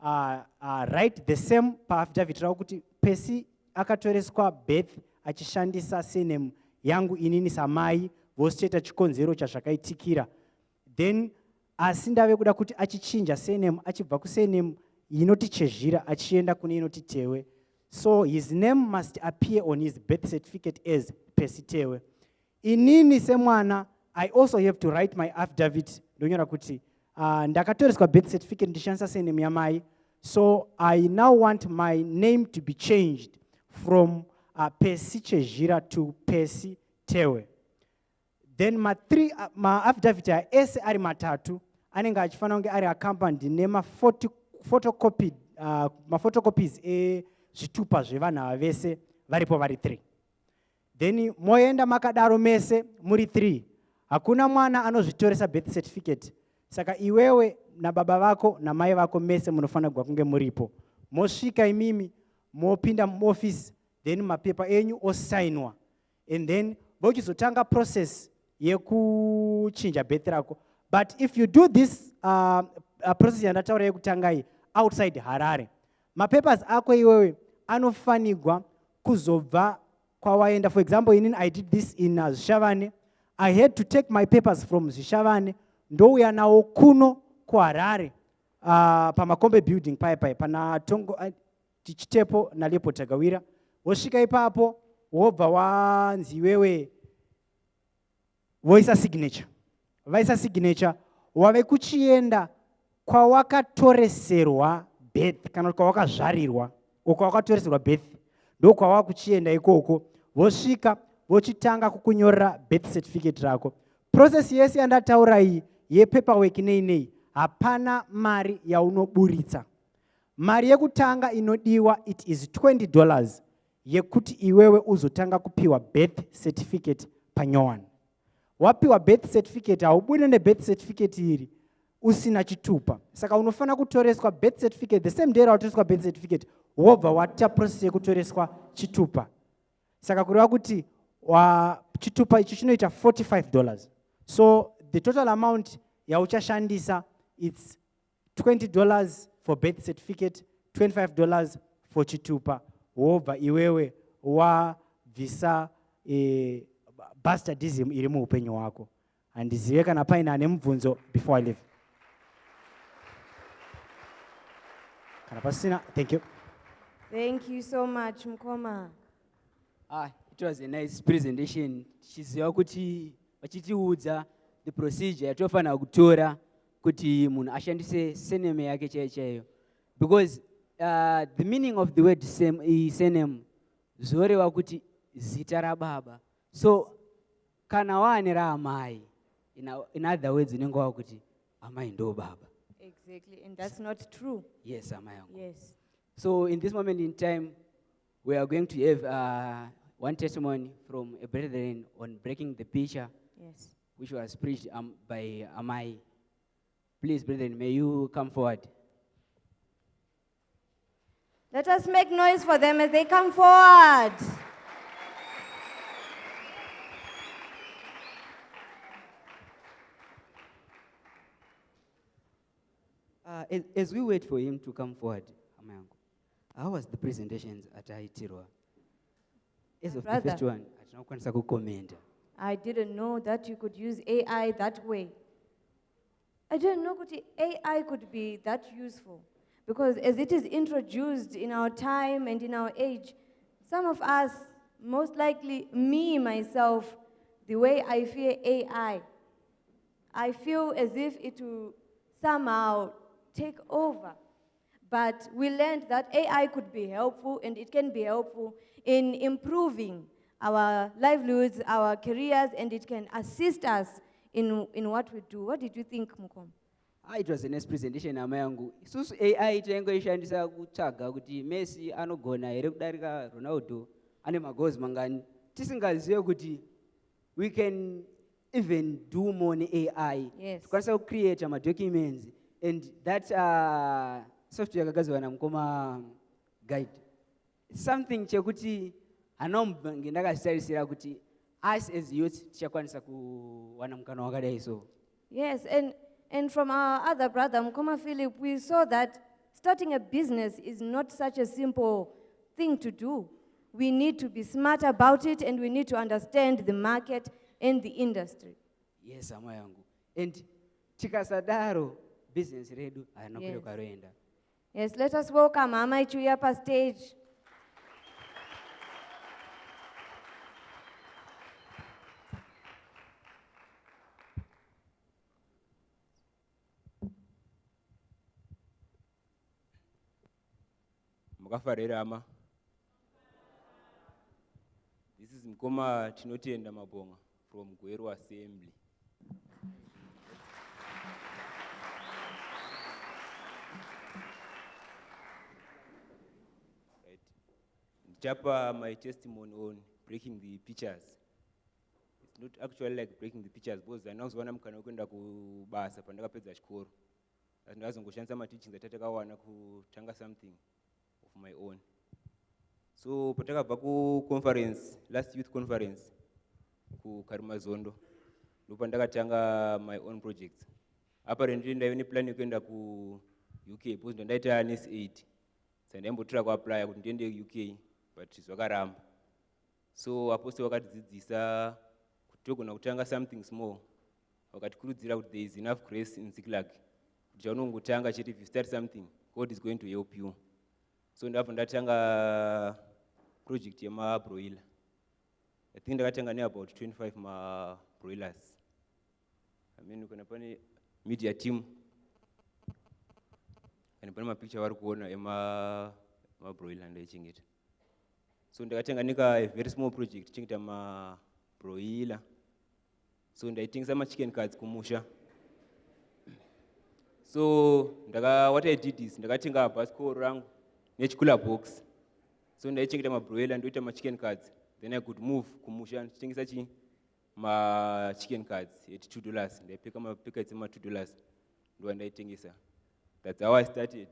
write the same pa affidavit rao kuti Pesi akatoreswa birth achishandisa surname yangu inini samai vochita chikonzero chazvakaitikira. Then asi ndave kuda kuti achichinja surname achibva kusurname inoti Chezhira achienda kune inoti Tewe. So his name must appear on his birth certificate as Pesi Tewe. Inini semwana, I also have to write my affidavit. Ndonyora kuti ndakatoreswa birth certificate ndishandisa surname yamai. So I now want my name to be changed from Pesi Chezhira to Pesi Tewe. Then my affidavit ese ari matatu anenge achifana kunge ari accompanied photocopies zvitupa zvevanhu vese varipo vari 3. Then moenda makadaro mese muri 3. Hakuna mwana anozvitoresa birth certificate. Saka iwewe na baba vako na mai vako mese munofana kunge muripo. Mosvika imimi, mopinda muoffice, then mapepa enyu osainwa. And then vochizotanga process yekuchinja birth rako. But if you do this process yandataura yekutanga outside Harare, mapapers ako iwewe anofanigwa kuzobva kwawaenda. For example, I did this in Zvishavane. I had to take my papers from Zvishavane ndouya nawo kuno kuHarare pamakombe building paya pana tongo tichitepo nalepo tagawira. Wosvika ipapo wobva wanzi iwewe voisa signature. Vaisa signature wave kuchienda kwawakatoreserwa birth kana kwawakazvarirwa kwawakatoreserwa birth ndo kwawakuchienda ikoko. Vosvika vochitanga kukunyorera birth certificate rako. Process yese yandataura iyi yepaperwork nei hapana mari yaunoburitsa. Mari yekutanga inodiwa it is $20 yekuti iwewe uzotanga kupiwa birth certificate panyowani. Wapiwa birth certificate haubudi nebirth certificate iri usina chitupa. Saka unofana kutoreswa birth certificate the same day rautoreswa birth certificate wobva waita process yekutoreswa chitupa. Saka kureva kuti chitupa ichi chinoita $45. So the total amount yauchashandisa it's $20 for birth certificate, $25 for chitupa. Wobva iwewe wabvisa bastardism iri muupenyu hwako. Handizive kana paine ane mubvunzo before I leave. Kana pasina, thank you. Thank you so much, Mkoma. It was a nice presentation. Chiziva kuti vachitiudza the procedure yatofana kutora kuti munhu ashandise surname yake chaiyo. Because the meaning of the word surname zoreva kuti zita rababa. So kana waane raamai, in other words unenge wava kuti amai ndo baba. Exactly, and that's not true. Yes, amai yangu. Yes. So in this moment in time, we are going to have one testimony from a brethren on breaking the picture, Yes. which was preached by Amai. Please, brethren, may you come forward. Let us make noise for them as they come forward. As we wait for him to come forward, Amai yangu, how was the presentations at Aitirwa? As of the Brother. first one, hatinakwanisa kukomenda. I didn't know that you could use AI that way. I didn't know that AI could be that useful. Because as it is introduced in our time and in our age, some of us, most likely me, myself, the way I fear AI, I feel as if it will somehow take over. But we learned that AI could be helpful, and it can be helpful in improving our livelihoods, our careers, and it can assist us in what we do. What did you think, Mukom? It was a nice presentation, amai yangu. Isusu AI taingoishandisa kutsvaga kuti Messi anogona here kudarika Ronaldo, ane magoals mangani. Tisingazive kuti we can even do more AI. Yes. Tikwanisa create documents, and that software yakagadzirwa naMukoma guide. It's something chekuti anombange ndakazitarisira kuti us as youth tichakwanisa kuwana mukana wakadai so. Yes, and from our other brother, Mkoma Philip, we saw that starting a business is not such a simple thing to do. We need to be smart about it, and we need to understand the market and the industry. Yes, hama yangu. And tikasadaro business redu ayana kule Yes. kwaroenda. Yes, let us welcome Mama Ichuya pa stage. Mukafarerama. This is Mkoma Tinotenda Mabonga from Gweru Assembly. Right. Chapa my testimony on breaking the pictures. It's not actually like breaking the pictures, because I know one mkana kwenda kubasa pandakapedza chikoro. Ndazongoshandisa ma-teachings atatakawana kutanga something of my own. So patakabva ku-conference, last youth conference, kuKarimazondo, ndopandakatanga my own projects. Apparently ndaive neplan yekuenda ku-UK, because ndandaita NS8. So ndaimbotora kuapply kuti ndiende UK, but zvakaramba. So apostle vakatidzidzisa kuti togona kutanga something small. Vakatikurudzira kuti there is enough grace in Ziklag. Chaunongotanga chete, if you start something, God is going to help you. So ndapo ndatanga project yema-broiler. I think ndakatanga about 25 ma-broilers. I mean, kuna pane media team. Kana pane ma-picture vari kuona ema-broiler ndaichengeta. So ndakatanga a very small project, chengeta ma-broiler. So ndaitengesa ma-chicken cards kumusha. So what I did is ndakatenga bhasikoro rangu nechikula box. So ndaichengeta ma-broiler ndoita ma-chicken cards. Then I could move kumusha ndichitengesa ma-chicken cards at $2. Ndaipeka ma-packets ema-$2 ndo ndaitengesa. That's how I started.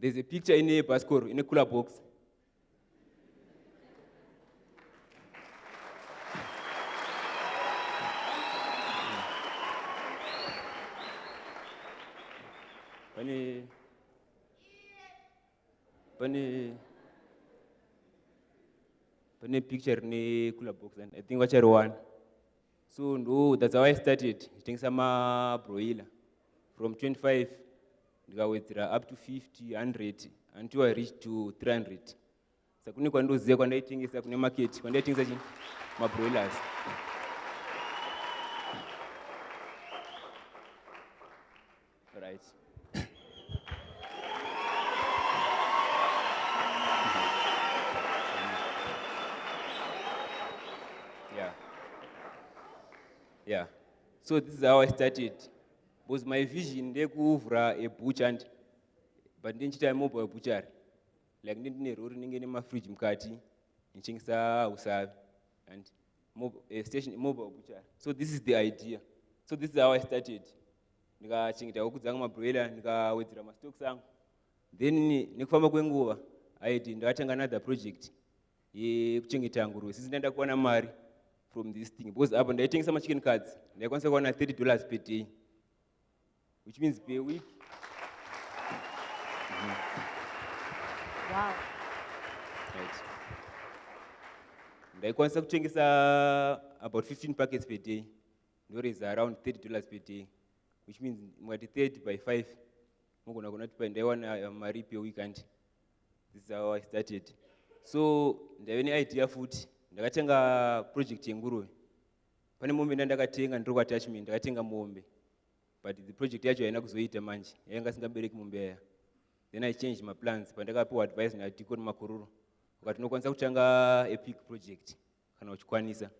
There's a picture in a bhasikoro in a cooler box. Pane picture in cooler box, and I think wachari one. So no, that's how I started. Nditengesa ma-broiler from 25 ndikawedzera up to 50, 100 until I reached to 300. Saka kune kwandoziva kwandaitengesa kune market, kwandaitengesa ma-broilers. Right. Yeah. So this is how I started. Was my vision ndekuvhura a butcher, but ndinchita mobile butchery. Like ndine rori ninge nema fridge mukati, ndichengesa usavi and mobile butchery. So this is the idea. So this is how I started. Ndikachengeta huku dzangu ma-broiler, ndikawedzera ma-stocks angu. Then nekufamba kwenguva ndakatanga another project yekuchengeta nguruve. Sisi ndaenda kuwana mari from this thing, because apo ndaitengesa ma-chicken cards ndaikwanisa kuwana $30 per day, which means per week. Wow. Right. Ndaikwanisa kutengesa about 15 packets per day, ndoraise around $30 per day, which means mwati 30 by 5 mugona kunati ndaiwana mari per week. And this is how I started. So ndaive ne-idea futi, ndakatenga project yenguruve. Pane mombe ndandakatenga ndiri kwa-attachment, ndakatenga mombe, but the project yacho haina kuzoita manje, yainga singabereki mombe yaya. Then I changed my plans. Pandakapiwa advice naDeacon Makururu, wakati nokwanisa kutanga a pig project kana uchikwanisa.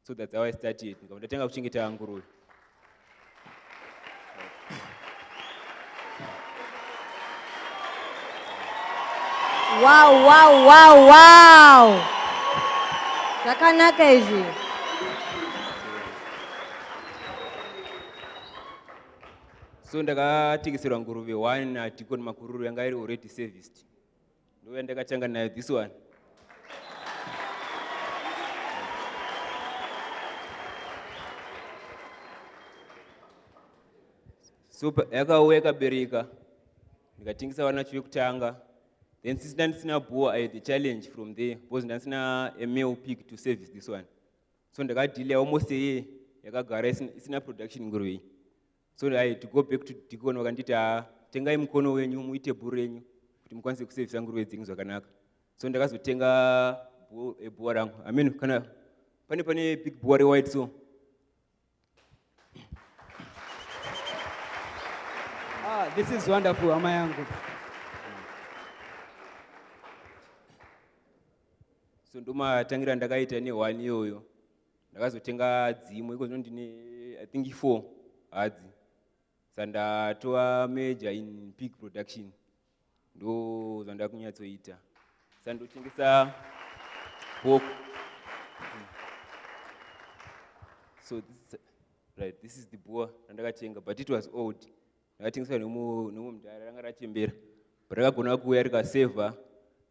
So that's how I started. Ndatenga kuchengeta nguruve. Wow, wow, wow, wow. Zvakanaka izvi. So ndakatengeserwa nguruve 1 naDeacon Makururu, yanga iri already serviced. Ndo yandakatanga nayo this one. So yakauya ikabereka, ndikatengesa vana chivekutanga, Then since ndandisina boar, I had the challenge from there because ndandisina a male pig to service this one. So ndakadile almost a year yakagara isina production nguruve iyi. So I had to go back to Deacon vakanditi tengai mukono wenyu muite bhuru renyu kuti mukwanise kusevisa nguruve dzenyu zvakanaka. So ndakazotenga boar rangu. I mean kana pane big boar white so. This is wonderful, hama yangu. So ndomatangira ndakaita ne1 iyoyo. Ndakazotenga dzimwe iko ndine I think 4 hadzi. Sandatoa major in pig production. Ndo zvandakunyatsoita. Sandotengesa pork. So this is the boar randakatenga, but it was old. Ndakatengesa nomumudhara ranga rachembera. But rakagona kuuya rikasevha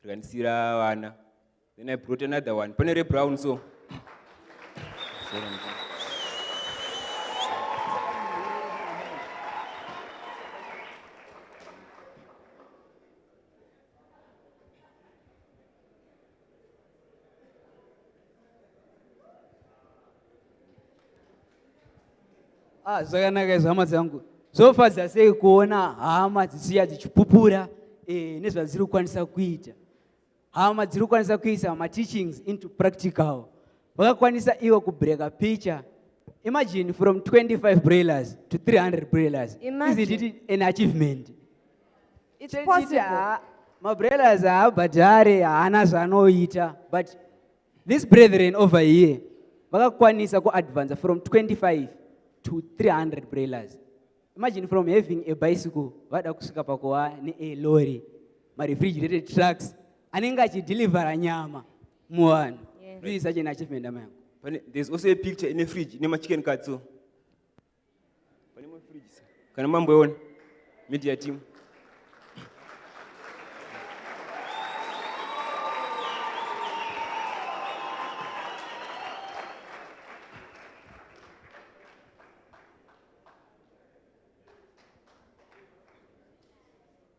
rikandisira vana. Then I brought another one. Pane rebrown so. Zvakanaka izvo hama dzangu. Zvinofadza sei kuona hama dzichiuya dzichipupura nezvadziri kukwanisa kuita. Hama dziri kukwanisa kuisa ma-teachings into practical. Vakakwanisa iwo kubreka picture. Imagine from 25 broilers to 300 broilers. Imagine. Isn't it an achievement? It's possible. Ma-broilers haabhadhare haana zvanoita. But these brethren over here vakakwanisa kuadvance from 25 to 300 broilers. Imagine from having a bicycle vada kusvika pakuva ne-lorry, ma-refrigerated trucks anenge achidhilivhara nyama muvanhu. This is such an achievement, hama yangu. There's also a picture in a fridge, in a chicken cut so. Kana mamboona media team.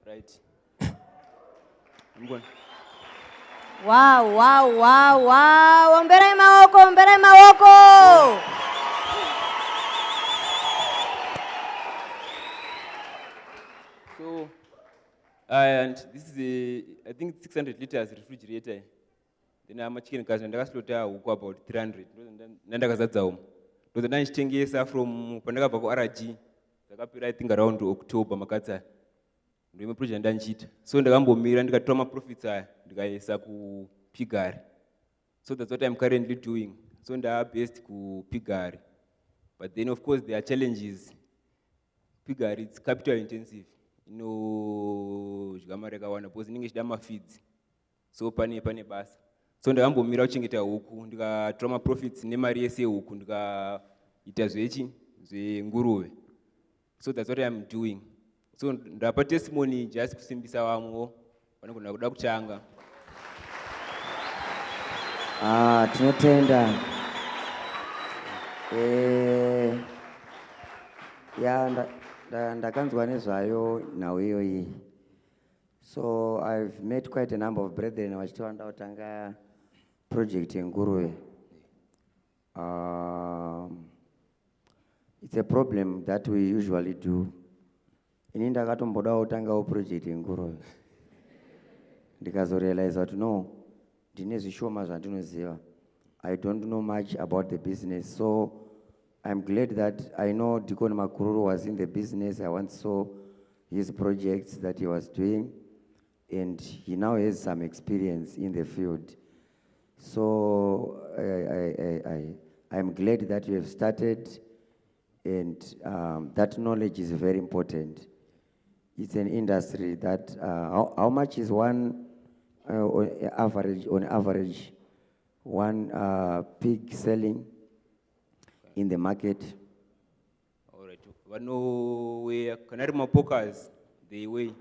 Right. I'm going. Wow, wow, wow, wow. Ombere maoko, ombere maoko. So, and this is I think 600 liters refrigerator. Then I'm chicken kazi ndakaslota huko about 300. Ndandakazadza umo. Ndo ndachitengesa from pandakabva kuRG. Ndakapera I think around October makatsa. Ndo imwe project ndanchita. So ndakambomira ndikatora ma-profits aya ndikaisa kuPigari. So that's what I'm currently doing. So based kuPigari. But then of course there are challenges. Pigari it's capital intensive. Zvikamari yakawanda because inenge ichida ma-feeds. So pane basa. So ndakambomira kuchengeta huku ndikatora ma-profits nemari yese huku ndikaita zvenguruve. So that's what I'm doing. So ndapa testimony just kusimbisa vamwewo vanogona kuda kutanga. Tinotenda. Ndakanzwa nezvayo nhau iyoyi. So I've met quite a number of brethren vachitowanda kutanga project yenguruve. It's a problem that we usually do. Ini ndakatombodawo kutangawo project yenguruve. Ndikazorealize that no, ndine zvishoma zvandinoziva. I don't know much about the business. So I'm glad that I know Deacon Makururu was in the business. I once saw his projects that he was doing, and he now has some experience in the field. So I'm glad that you have started, and that knowledge is very important. It's an industry that, how much is one, on average, one pig selling in the market? All right. Where canary mapokers, they weigh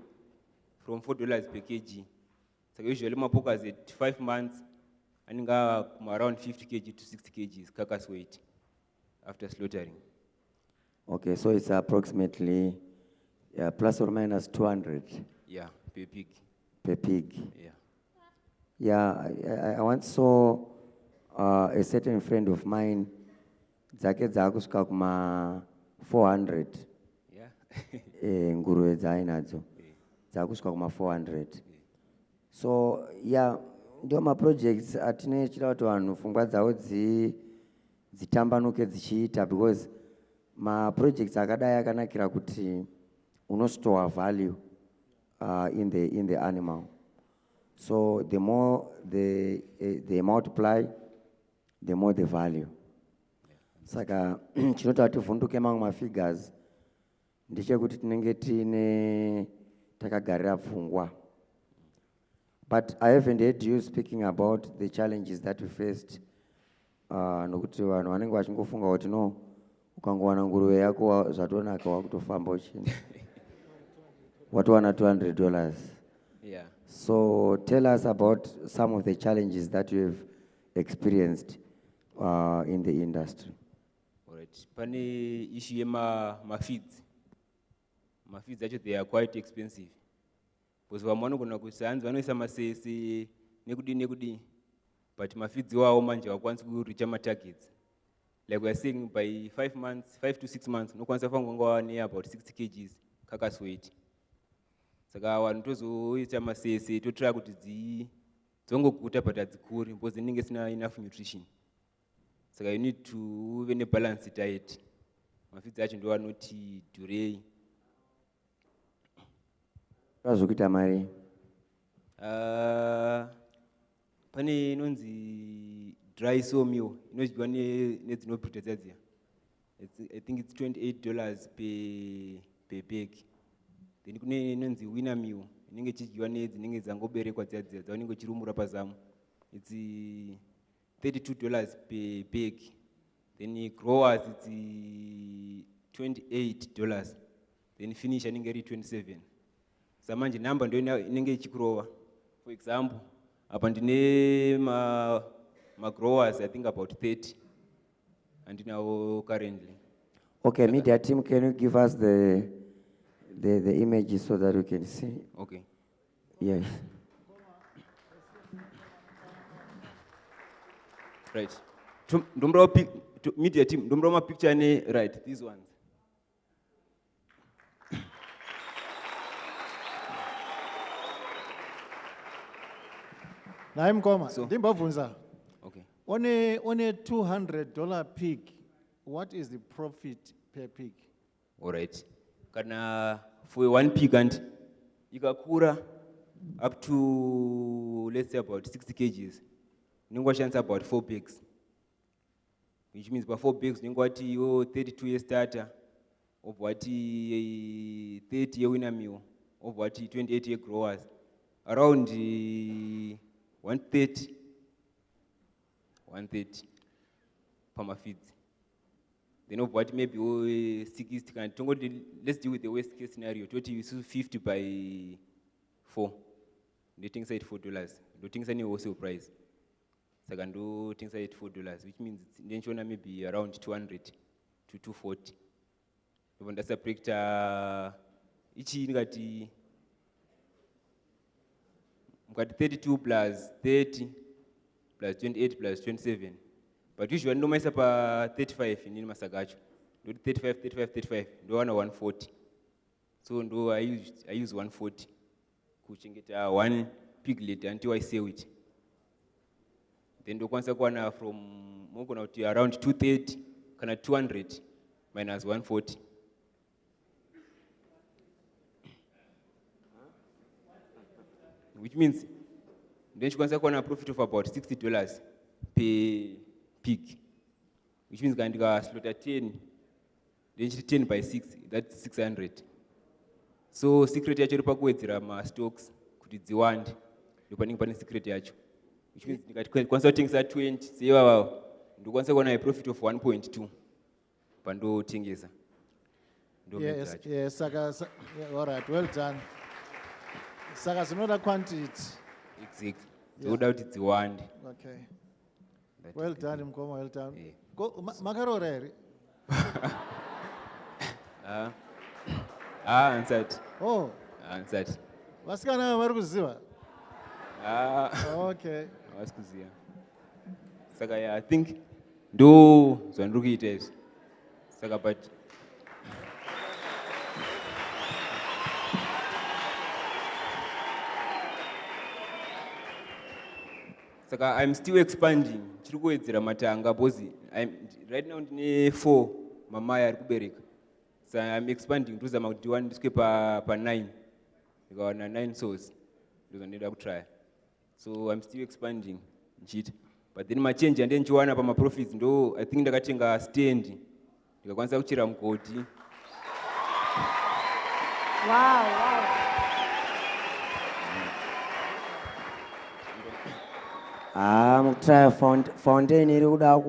from $4 per kg. So usually mapokers at 5 months, and around 50 kg to 60 kg carcass weight after slaughtering. Okay, so it's approximately plus or minus 200. Yeah, per pig. per pig. Yeah. Yeah, I once saw a certain friend of mine, dzake dzakusvika kuma 400. Yeah. Nguruve dzainadzo dzakusvika kuma 400. So yeah, ndo ma-projects atine chida kuti vanhu pfungwa dzavo dzitambanuke dzichiita, because ma-projects akadai akanakira kuti unostore value in the animal. So the more they multiply, the more the value. Saka chinota tivhunduke mamwe ma-figures ndechekuti tinenge tine takagarira pfungwa. But I haven't heard you speaking about the challenges that we faced. Nokuti vanhu vanenge vachingofunga kuti no, ukangowana nguruve yako zvatonaka wakutofamba uchini. Watowana $200. Yeah. So tell us about some of the challenges that you have experienced in the industry. All right. Pane issue ma-feeds. Ma-feeds actually they are quite expensive. Because vamwe vanogona kusanzi vanoisa masese nekudi. But ma-feeds wao manje wakwanisi kuricha ma-targets. Like we are saying by 5 to 6 months, unokwanisa fanga near about 60 kgs carcass weight. Saka vanhu tozoita masese totry kuti dzongoguta but hadzikuri because dzinenge sina enough nutrition. Saka you need to have a balanced diet. Mafeeds acho ndo anoti dhurei. Zvazvokuita mari. Pane inonzi dry soy meal inodyiwa nedzinobhuta dziya. I think it's $28 per bag. Then kune inonzi winner meal inenge ichidyiwa nedzinenge dzangoberekwa dziya dzavanenge chirumura pazamu. It's $32 per bag. Then growers it's $28. Then finisher inenge iri 27. Samanje number ndo inenge ichigrowa. For example, apa ndine ma growers I think about 30 and now currently. Okay, media team, can you give us the images so that we can see? Okay. Yes. Right. Media team, ndomra picture ne right, these ones. Naim Koma, So- Dimbavunza. Okay. On a $200 pig, what is the profit per pig? All right. Kana for one pig and ikakura up to let's say about 60 kgs. Ningwashansa about 4 pigs. Which means by 4 pigs ningwati 32 year starter, of what 30 year winner meal, of what 28 year growers. Around 130 per feeds. Then of what maybe 60 can let's deal with the worst case scenario. 50 by 4. The things at $4. The things are also price. Second do things at $4, which means it's maybe around 200 to 240. Even that's a picture each ngati 32 plus 30 plus 28 plus 27. But usually no matter pa 35 in masagacho. Do 35 do 140. So do I use 140 kuchengeta one piglet until I sell it. Then do kwanza kuana from moko to around 230 kana 200 minus 140. Which means then you can a profit of about $60 per pig. Which means can slaughter 10, then 10 by 6, that's 600. So secret yacho pakuwedzera ma stocks kuti dziwande ndopanenge pane secret yacho. Which means ndikati tengesa 20 sewa ndokwanisa kuona a profit of 1.2 pandotengesa. Yes, yes, Saka, yeah, all right, well done. Saka, it's not a quantity. Exactly. So doubt it's one. Okay. That Well is the done, thing. Mkoma, well done. Yeah. Go, Makarore. Answered. Oh, Answered. vasikana vari kuziva. Okay. Havasi kuziya. Saka yeah, I think ndo zvandiri kuita izvi. Saka but Saka I'm still expanding. Chiri kuwedzera matanga because right now ndine 4 mamai ari kubereka. So I'm expanding ndozama kuti ndiwaniswe pa 9. Ndikawana 9 souls. Ndozvandoda kutry. So I'm still expanding nchita. But then machange ande ndichiwana pa profits ndo I think ndakatenga stand. Ndikakwanisa kuchera mugodi. Wow. Mukutry fountain iri kuda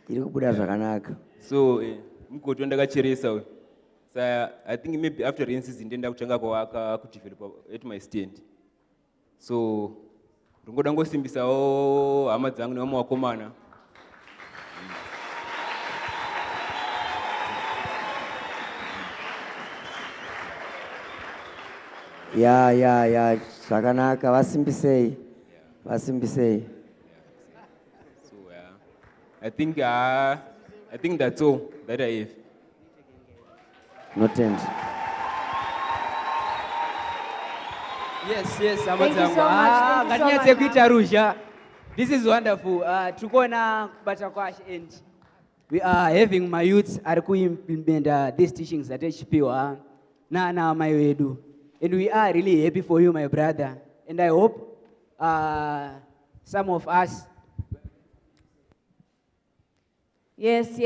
iri kubuda zvakanaka. So mugodi wandakacheresa uyu. So I think maybe after rain season ndenda kutanga kwawaka kudevelop at my stand. So ndingoda ngosimbisawo hama dzangu nevamwe vakomana. Ya zvakanaka vasimbisei. So yeah, I think that's all that I have. Notend. Yes, Thank you so amadzangu. much, thank you so Ngatinyatse much. kuita ruzha. This is wonderful. Tukona kubata kwash and we are having my youths ari kuimplement these teachings that HPwa na mai wedu. And we are really happy for you, my brother. And I hope some of us. Yes.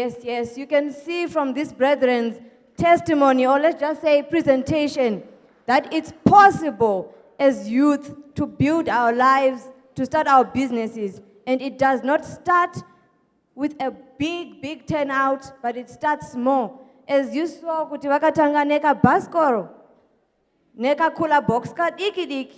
You can see from this brethren's testimony, or let's just say presentation, that it's possible as youth to build our lives, to start our businesses. And it does not start with a big turnout, but it starts small. As you saw, kuti vakatanga neka baskoro, neka kula box card, iki.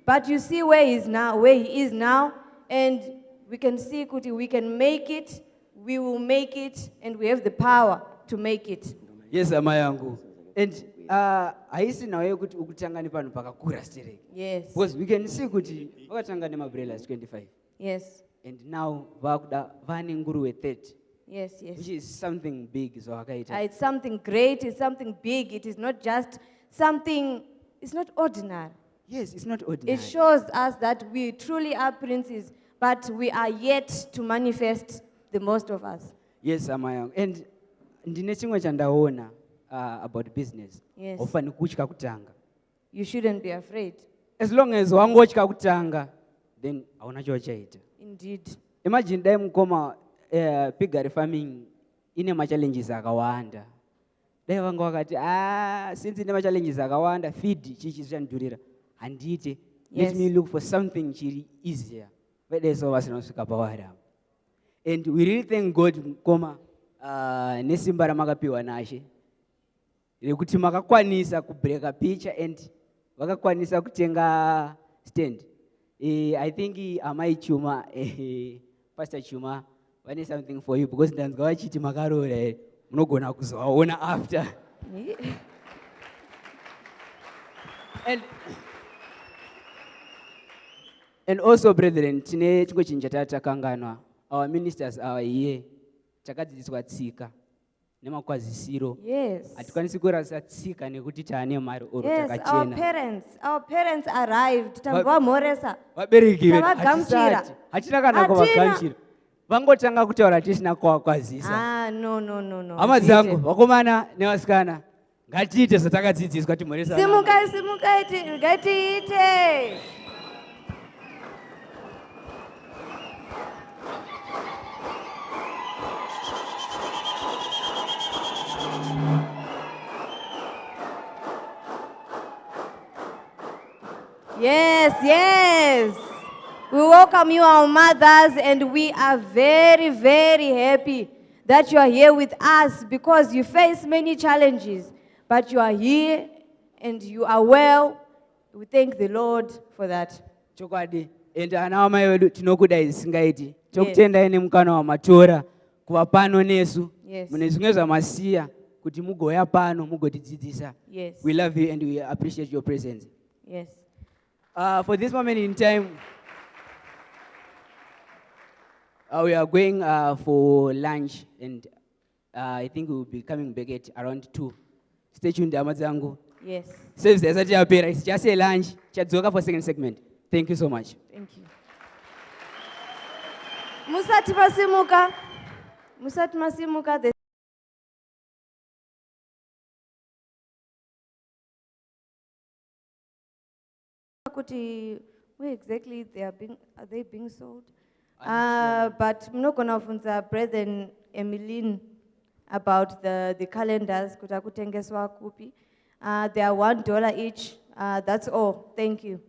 But you see where he is now, and we can see kuti we can make it, we will make it, and we have the power to make it. Yes, amayangu. And haisi nawe kuti ukutanga nepano pakakura stereki. Yes. Because we can see kuti vakatanga nemabrellas 25. Yes. And now vakuda vane nguruwe 30. Yes. Which is something big, so wakaita. It's something great, it's something big, it is not just something, it's not ordinary. Yes, it's not ordinary. It shows us that we truly are princes, but we are yet to manifest the most of us. Yes, amayangu. And ndine chimwe chandaona about business. Yes. Ofani kutya kutanga. You shouldn't be afraid. As long as wangotya kutanga, then hauna chochaita. Indeed. Imagine dai mukoma piggery farming ine machallenges akawanda. Dai vanga vakati since ine machallenges akawanda, feed chichi zichandurira. Handite. Let me look for something chiri easier. Vedeso vasinasvika pawara. And we really thank God mukoma nesimba ramakapiwa nashe. Rekuti makakwanisa kubreka picture and vakakwanisa kutenga stand. I think Amai Chuma, Pastor Chuma, vane something for you because ndanzwa vachiti makarora munogona kuzovaona after. And also, brethren, tine chimwe chinhu chatatakanganwa. Our ministers are here. Takadzidziswa tsika nemakwazisiro. Yes. Hatikwanisi kurasa tsika nekuti taane mari oro Yes, takachena. our parents arrived. Tambwa moresa. Vabereki Tavagamchira. hatina kana kuvagamchira. Vangotanga kutaura tisina kwakwazisa. No. Hama dzangu, vakomana nevasikana, ngatiite zvatakadzidziswa timhoresa. Simukai, ngatiite. Yes. We welcome you, our mothers, and we are very, very happy that you are here with us because you face many challenges, but you are here and you are well. We thank the Lord for that. Chokwadi, and ana amai vedu tinokudai singaiti. Chokutendai nemukana wamatora kuva pano nesu. Yes. Mune zvimwe zvamasiya kuti mugoya pano mugotidzidzisa. Yes. We love you and we appreciate your presence. Yes. For this moment in time, we are going for lunch, and I think we will be coming back at around 2. Stay tuned, Amazangu. Yes. Service as it's just a lunch. Chatzoka for second segment. Thank you so much. Thank you. Musati masimuka. Musati masimuka. Where exactly are they being sold? But I'm not going to funza Brethren Emmeline about the calendars. They are $1 each. That's all. Thank you.